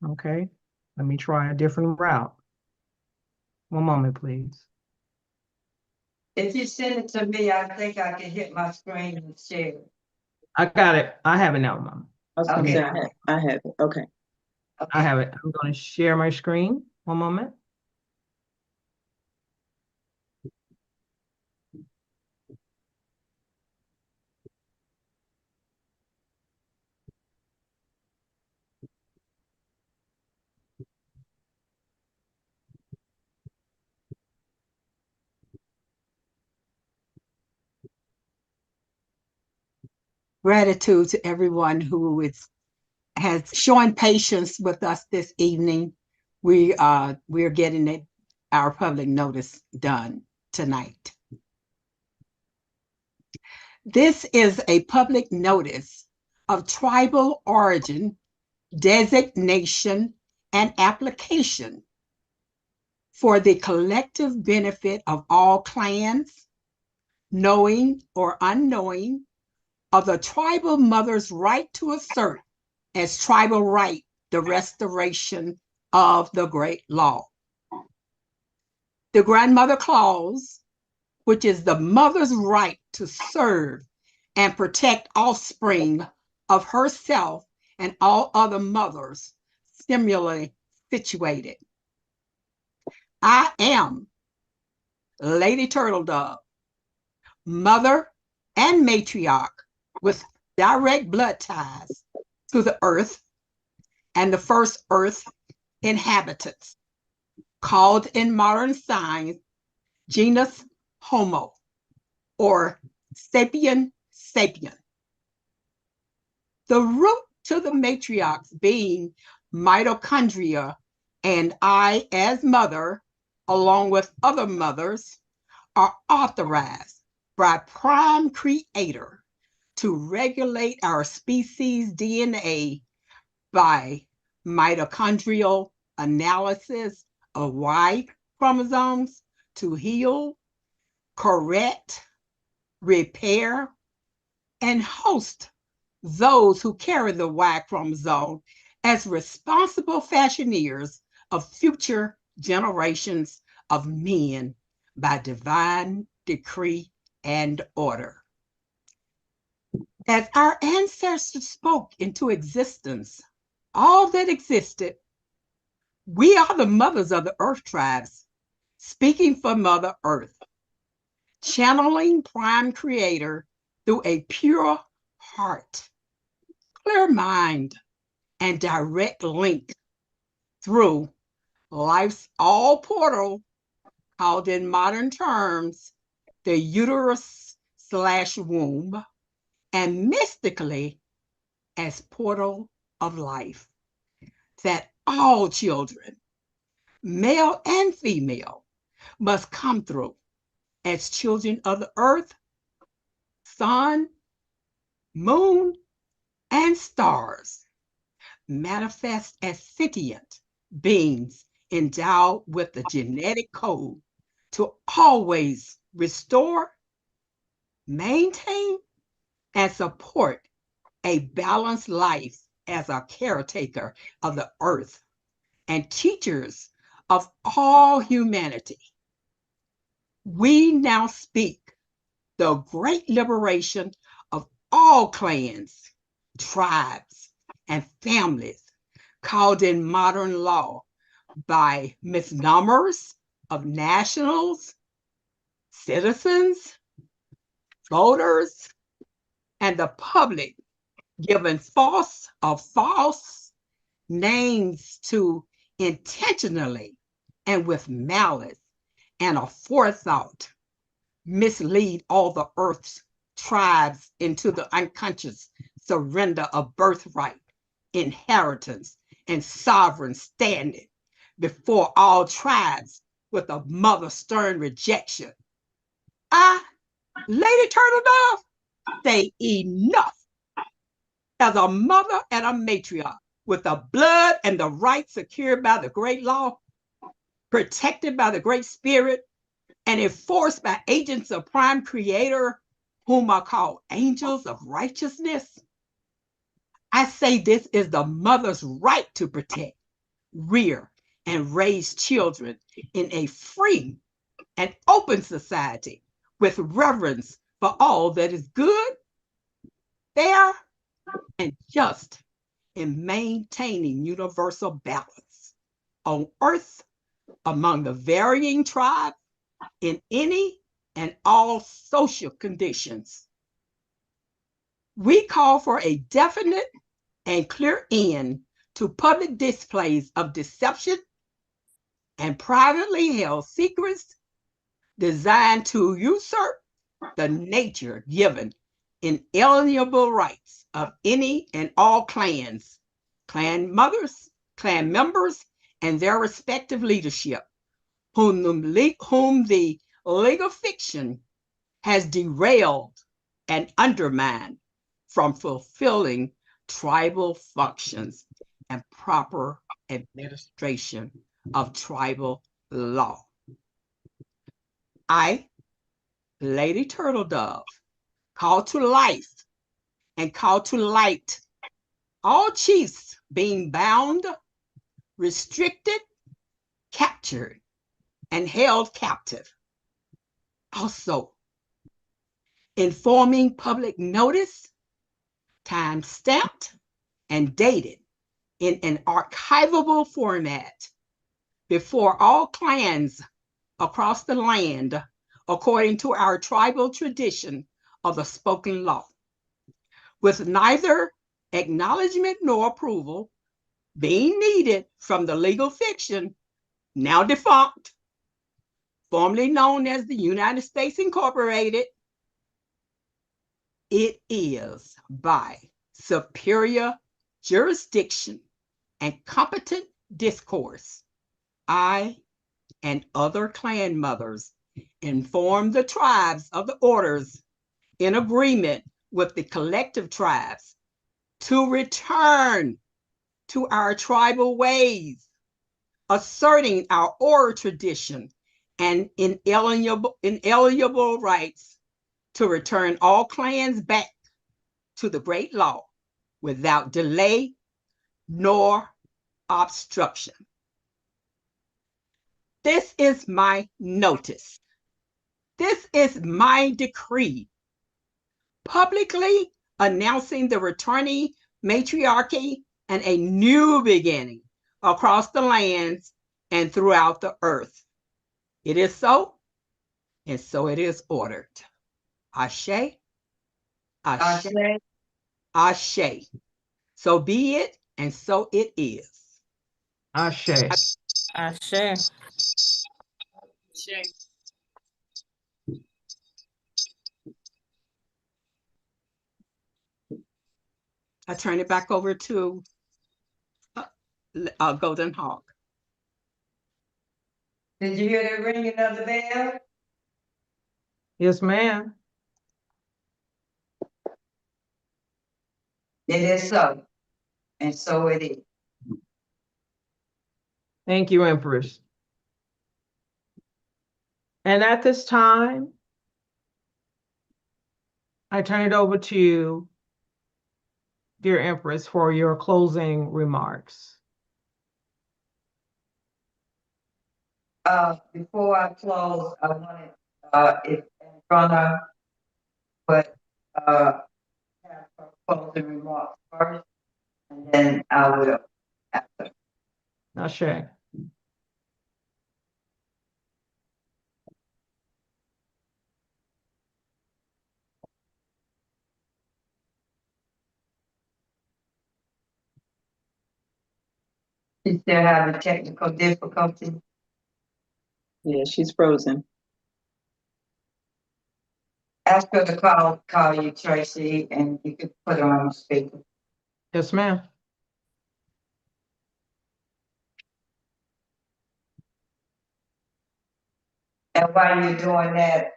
Okay, let me try a different route. One moment, please. If you send it to me, I think I can hit my screen and share. I got it. I have it now, Mom. I was gonna say, I have it. Okay. I have it. I'm going to share my screen. One moment. Gratitude to everyone who has shown patience with us this evening. We are getting our public notice done tonight. This is a public notice of tribal origin, designation, and application for the collective benefit of all clans, knowing or unknowing, of the tribal mother's right to assert as tribal right the restoration of the great law. The grandmother clause, which is the mother's right to serve and protect offspring of herself and all other mothers similarly situated. I am Lady Turtle Dove, mother and matriarch with direct blood ties to the earth and the first earth inhabitants, called in modern science genus Homo or sapien sapien. The root to the matriarchs being mitochondria and I as mother, along with other mothers, are authorized by prime creator to regulate our species DNA by mitochondrial analysis of Y chromosomes to heal, correct, repair, and host those who carry the Y chromosome as responsible fashioneers of future generations of men by divine decree and order. As our ancestors spoke into existence all that existed, we are the mothers of the earth tribes, speaking for Mother Earth, channeling Prime Creator through a pure heart, clear mind, and direct link through life's all portal, called in modern terms the uterus/womb, and mystically as portal of life, that all children, male and female, must come through as children of the earth, sun, moon, and stars, manifest as sentient beings endowed with the genetic code to always restore, maintain, and support a balanced life as a caretaker of the earth and teachers of all humanity. We now speak the great liberation of all clans, tribes, and families, called in modern law by misnomers of nationals, citizens, voters, and the public, given false names to intentionally and with malice and a forethought mislead all the earth's tribes into the unconscious surrender of birthright, inheritance, and sovereign standing before all tribes with a mother stern rejection. I, Lady Turtle Dove, say enough. As a mother and a matriarch, with the blood and the rights secured by the great law, protected by the great spirit, and enforced by agents of Prime Creator, whom I call angels of righteousness, I say this is the mother's right to protect, rear, and raise children in a free and open society with reverence for all that is good, fair, and just, in maintaining universal balance on earth among the varying tribes in any and all social conditions. We call for a definite and clear end to public displays of deception and privately held secrets designed to usurp the nature given inalienable rights of any and all clans, clan mothers, clan members, and their respective leadership, whom the legal fiction has derailed and undermined from fulfilling tribal functions and proper administration of tribal law. I, Lady Turtle Dove, call to life and call to light all chiefs being bound, restricted, captured, and held captive. Also, informing public notice, time stamped and dated in an archivable format before all clans across the land, according to our tribal tradition of the spoken law, with neither acknowledgement nor approval being needed from the legal fiction, now defunct, formerly known as the United States Incorporated, it is by superior jurisdiction and competent discourse. I and other clan mothers inform the tribes of the orders in agreement with the collective tribes to return to our tribal ways, asserting our oral tradition and inalienable rights to return all clans back to the great law without delay nor obstruction. This is my notice. This is my decree, publicly announcing the returning matriarchy and a new beginning across the lands and throughout the earth. It is so, and so it is ordered. Ashe, ashe, ashe. So be it, and so it is. Ashe. Ashe. Shay. I turn it back over to Golden Hawk. Did you hear the ringing of the bell? Yes, ma'am. It is so, and so it is. Thank you, Empress. And at this time, I turn it over to you, dear Empress, for your closing remarks. Before I close, I wanted, if in front of, but, have her closing remarks first, and then I will after. Ashe. She's still having technical difficulty. Yeah, she's frozen. Ask her to call you, Tracy, and you can put her on the speaker. Yes, ma'am. And while you're doing that,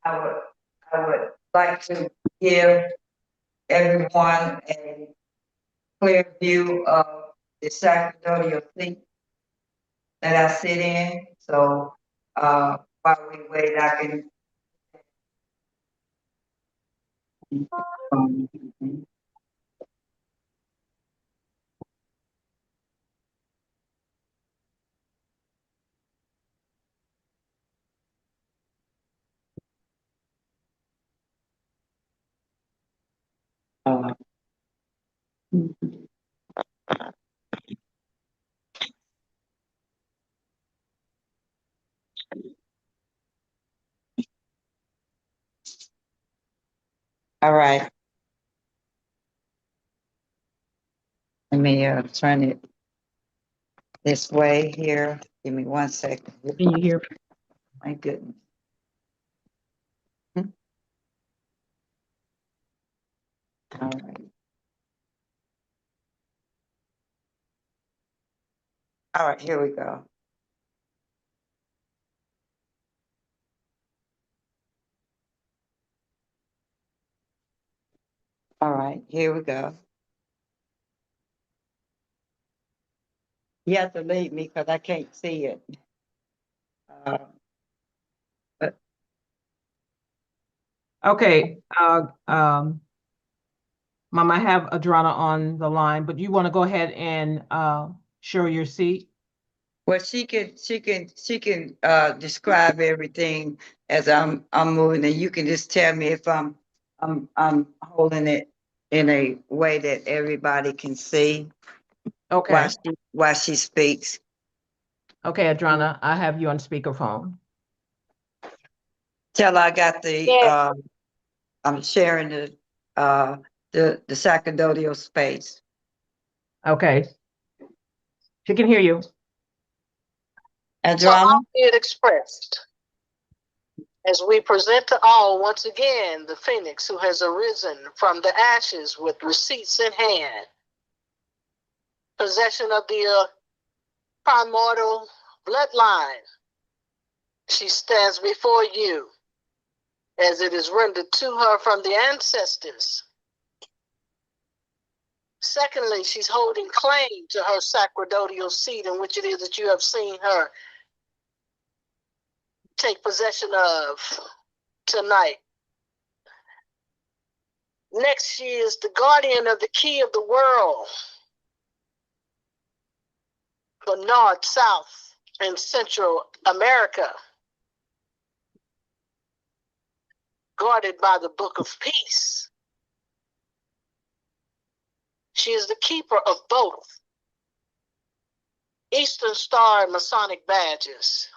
I would like to give everyone a clear view of the sacerdotal seat that I sit in. So, while we wait, I can. All right. Let me turn it this way here. Give me 1 second. Can you hear? My goodness. All right. All right, here we go. All right, here we go. You have to leave me because I can't see it. But Okay. Mom, I have Adrana on the line, but you want to go ahead and show your seat? well, she can describe everything as I'm moving, and you can just tell me if I'm holding it in a way that everybody can see Okay. while she speaks. Okay, Adrana, I have you on speakerphone. Tell her I got the I'm sharing the the sacerdotal space. Okay. She can hear you. Adriana? Be it expressed as we present to all once again the phoenix who has arisen from the ashes with receipts in hand, possession of the primordial bloodline. She stands before you as it is rendered to her from the ancestors. Secondly, she's holding claim to her sacerdotal seat in which it is that you have seen her take possession of tonight. Next, she is the guardian of the key of the world, the North, South, and Central America, guarded by the Book of Peace. She is the keeper of both Eastern Star and Masonic badges,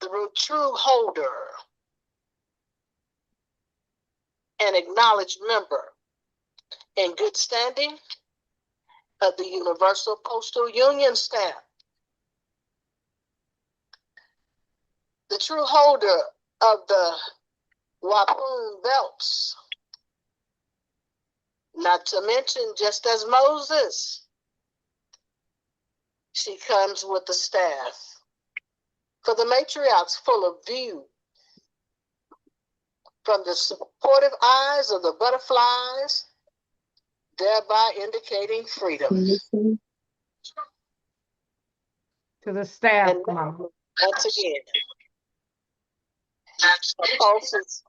the true holder and acknowledged member in good standing of the Universal Postal Union stamp, the true holder of the Wapoon belts, not to mention, just as Moses, she comes with the staff. For the matriarchs full of view, from the supportive eyes of the butterflies, thereby indicating freedom. To the staff, And Mama. once again, pulses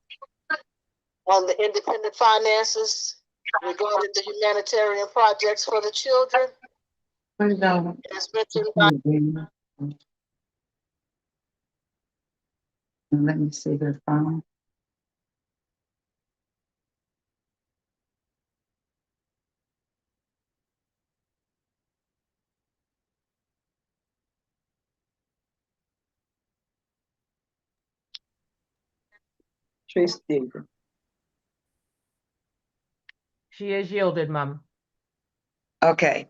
on the independent finances regarding the humanitarian projects for the children. As mentioned by Let me see their phone. Trace Digger. She is yielded, Mama. Okay.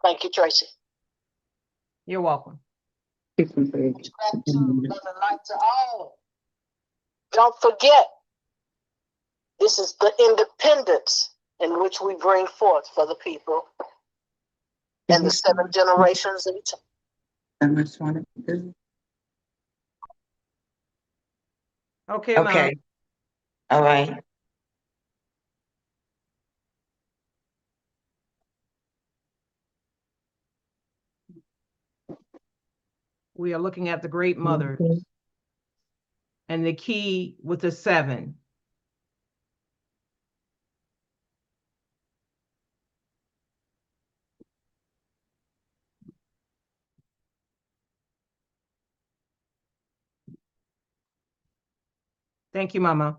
thank you, Tracy. You're welcome. Gratitude, love, and light to all. Don't forget, this is the independence in which we bring forth for the people and the 7 generations of each. Okay, Mama. Okay. All right. We are looking at the great mothers and the key with the 7. Thank you, Mama.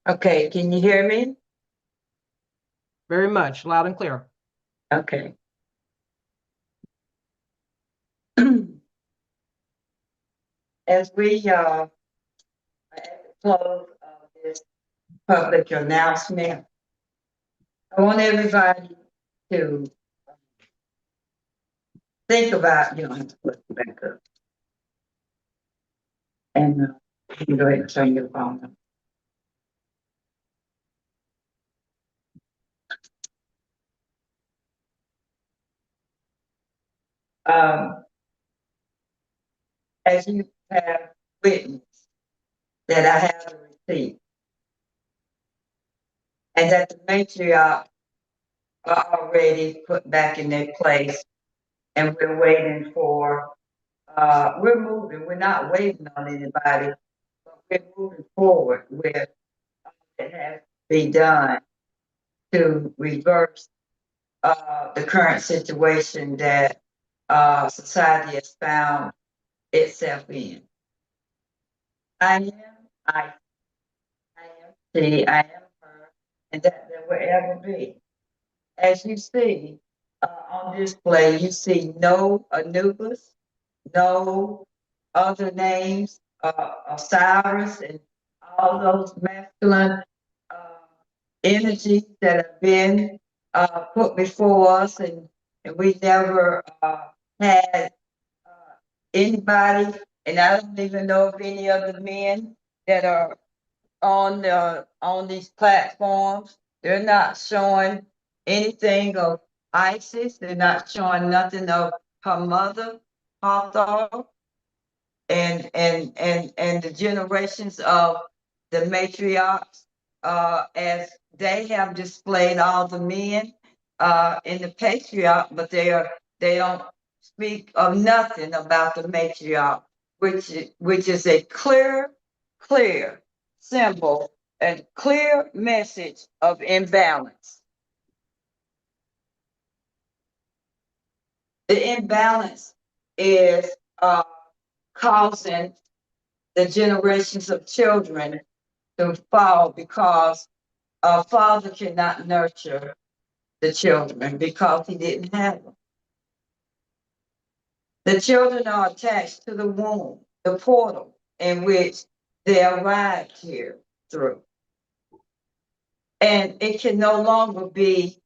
Okay, can you hear me? Very much, loud and clear. Okay. As we at the close of this public announcement, I want everybody to think about, you don't have to put it back up. And you can go ahead and turn your phone on. As you have witnessed, that I have the seat. And that the matriarch are already put back in their place, and we're waiting for, we're moving, we're not waiting on anybody, but we're moving forward with it has to be done to reverse the current situation that society has found itself in. I am, I, I am she, I am her, and that there will ever be. As you see on display, you see no Anubis, no other names, Osiris, and all those masculine uh, energies that have been put before us, and we never had anybody, and I don't even know of any other men that are on these platforms. They're not showing anything of ISIS. They're not showing nothing of her mother, Hathor, and the generations of the matriarchs, as they have displayed all the men in the patriarch, but they don't speak of nothing about the matriarch, which is a clear symbol and clear message of imbalance. The imbalance is causing the generations of children to fall because a father cannot nurture the children because he didn't have them. The children are attached to the womb, the portal in which they arrived here through. And it can no longer be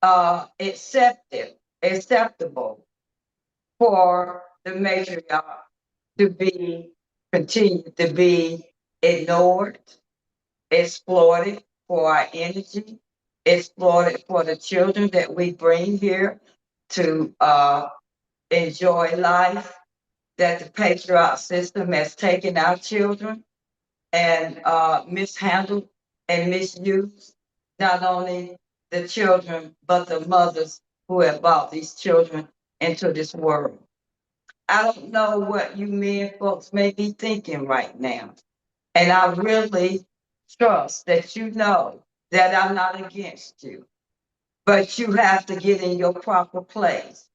acceptable for the matriarch to be continue to be ignored, exploited for our energy, exploited for the children that we bring here to enjoy life, that the patriarch system has taken our children and mishandled and misused not only the children, but the mothers who have brought these children into this world. I don't know what you men folks may be thinking right now. And I really trust that you know that I'm not against you. But you have to get in your proper place.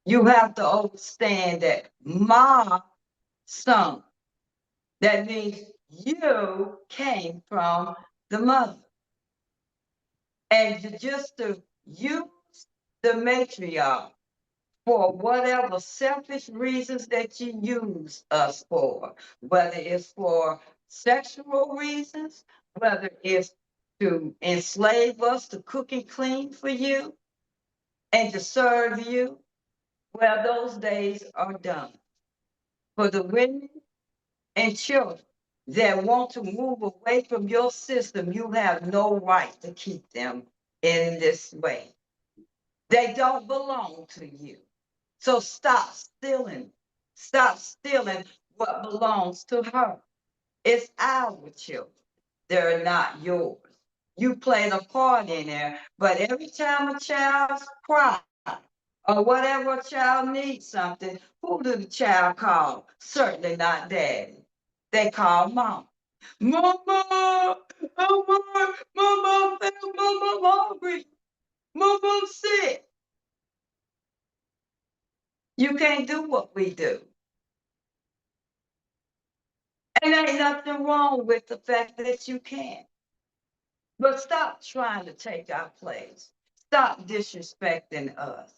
You have to understand that my son, that means you came from the mother. And just to use the matriarch for whatever selfish reasons that you use us for, whether it's for sexual reasons, whether it's to enslave us to cook and clean for you and to serve you, well, those days are done. For the women and children that want to move away from your system, you have no right to keep them in this way. They don't belong to you. So stop stealing. Stop stealing what belongs to her. It's our children. They're not yours. You played a part in there, but every time a child cries or whatever a child needs something, who do the child call? Certainly not daddy. They call mom. Mama, mama, mama, mama, hungry. Mama, I'm sick. You can't do what we do. And ain't nothing wrong with the fact that you can. But stop trying to take our place. Stop disrespecting us.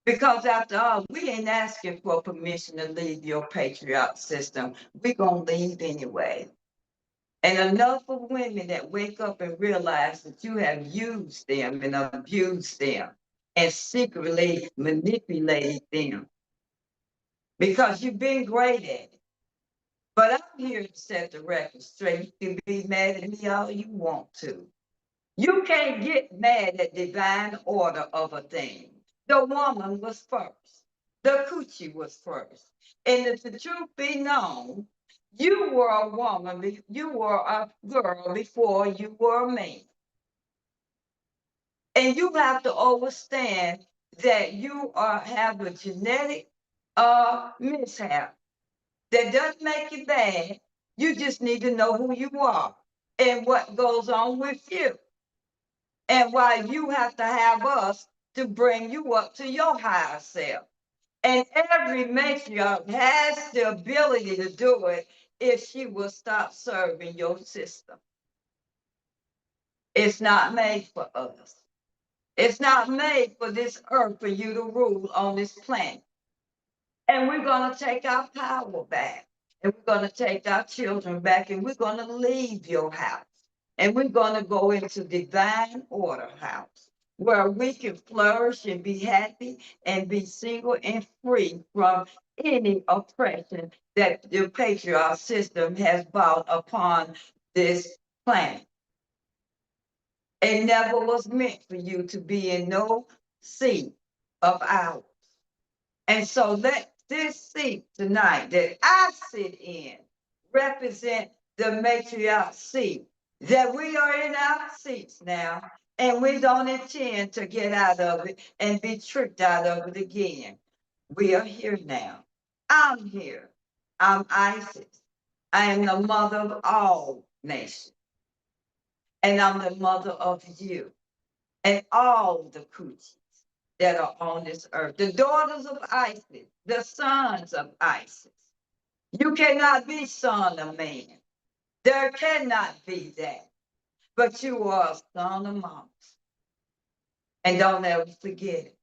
Because after all, we ain't asking for permission to leave your patriarch system. We're going to leave anyway. And enough of women that wake up and realize that you have used them and abused them and secretly manipulated them. Because you've been great at it. But I'm here to set the record straight. You can be mad at me all you want to. You can't get mad at divine order of a thing. The woman was first. The coochie was first. And if the truth be known, You were a woman, you were a girl before you were a man. And you have to understand that you have a genetic mishap that doesn't make you bad. You just need to know who you are and what goes on with you. And why you have to have us to bring you up to your higher self. And every matriarch has the ability to do it if she will stop serving your system. It's not made for us. It's not made for this earth for you to rule on this planet. And we're going to take our power back. And we're going to take our children back. And we're going to leave your house. And we're going to go into divine order house where we can flourish and be happy and be single and free from any oppression that the patriarch system has brought upon this planet. It never was meant for you to be in no seat of ours. And so let this seat tonight that I sit in represent the matriarch seat, that we are in our seats now, and we don't intend to get out of it and be tricked out of it again. We are here now. I'm here. I'm Isis. I am the mother of all nations. And I'm the mother of you and all the coochies that are on this earth, the daughters of Isis, the sons of Isis. You cannot be son of man. There cannot be that. But you are a son of mama. And don't ever forget it.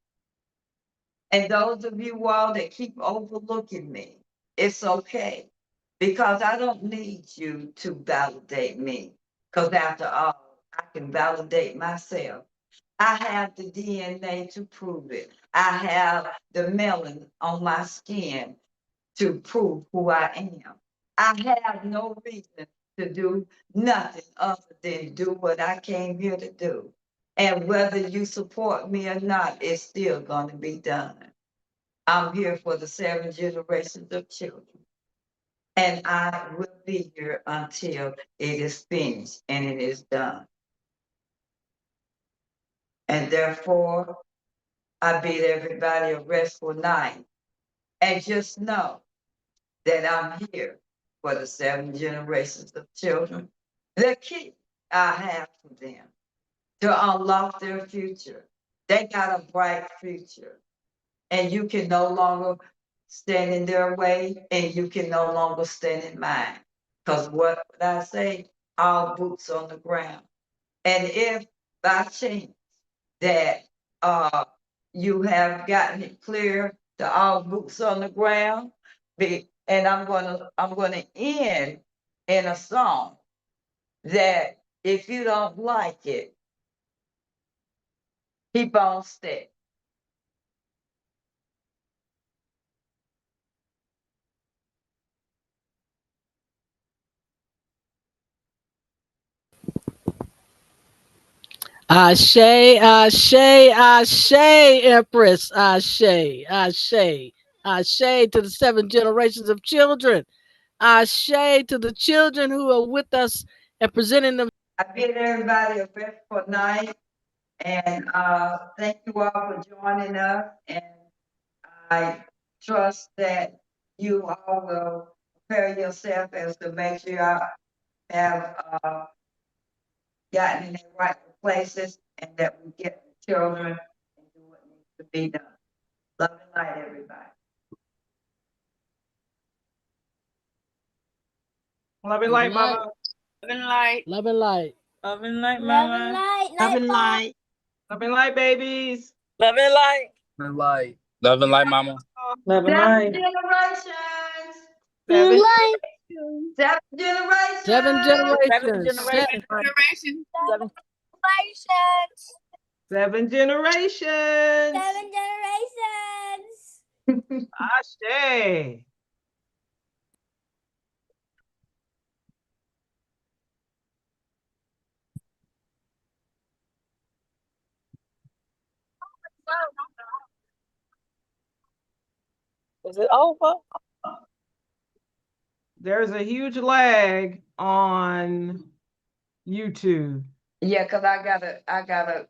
And those of you all that keep overlooking me, it's okay. Because I don't need you to validate me. Because after all, I can validate myself. I have the DNA to prove it. I have the melanin on my skin to prove who I am. I have no reason to do nothing other than do what I came here to do. And whether you support me or not, it's still going to be done. I'm here for the 7 generations of children. And I will be here until it is finished and it is done. And therefore, I bid everybody a restful night. And just know that I'm here for the 7 generations of children. The key I have for them to unlock their future. They got a bright future. And you can no longer stand in their way, and you can no longer stand in mine. Because what would I say? All boots on the ground. And if by chance that you have gotten it clear to all boots on the ground, and I'm gonna end in a song that if you don't like it, keep on steady. Ashe, Ashe, Ashe, Empress, Ashe, Ashe, Ashe to the 7 generations of children. Ashe to the children who are with us and presenting them. I bid everybody a restful night, and thank you all for joining us. And I trust that you all will prepare yourself as to make sure I have gotten in the right places and that we get the children and do what needs to be done. Love and light, everybody. Love and light, Mama. Love and light. Love and light. Love and light, mama. Love and light. Love and light, babies. Love and light. And light. Love and light, mama. Love and 7 light. generations. 7 7 generations. 7 generations. Generation. 7 generations. 7 generations. Ashe. Is it over? there's a huge lag on YouTube. Yeah, cause I gotta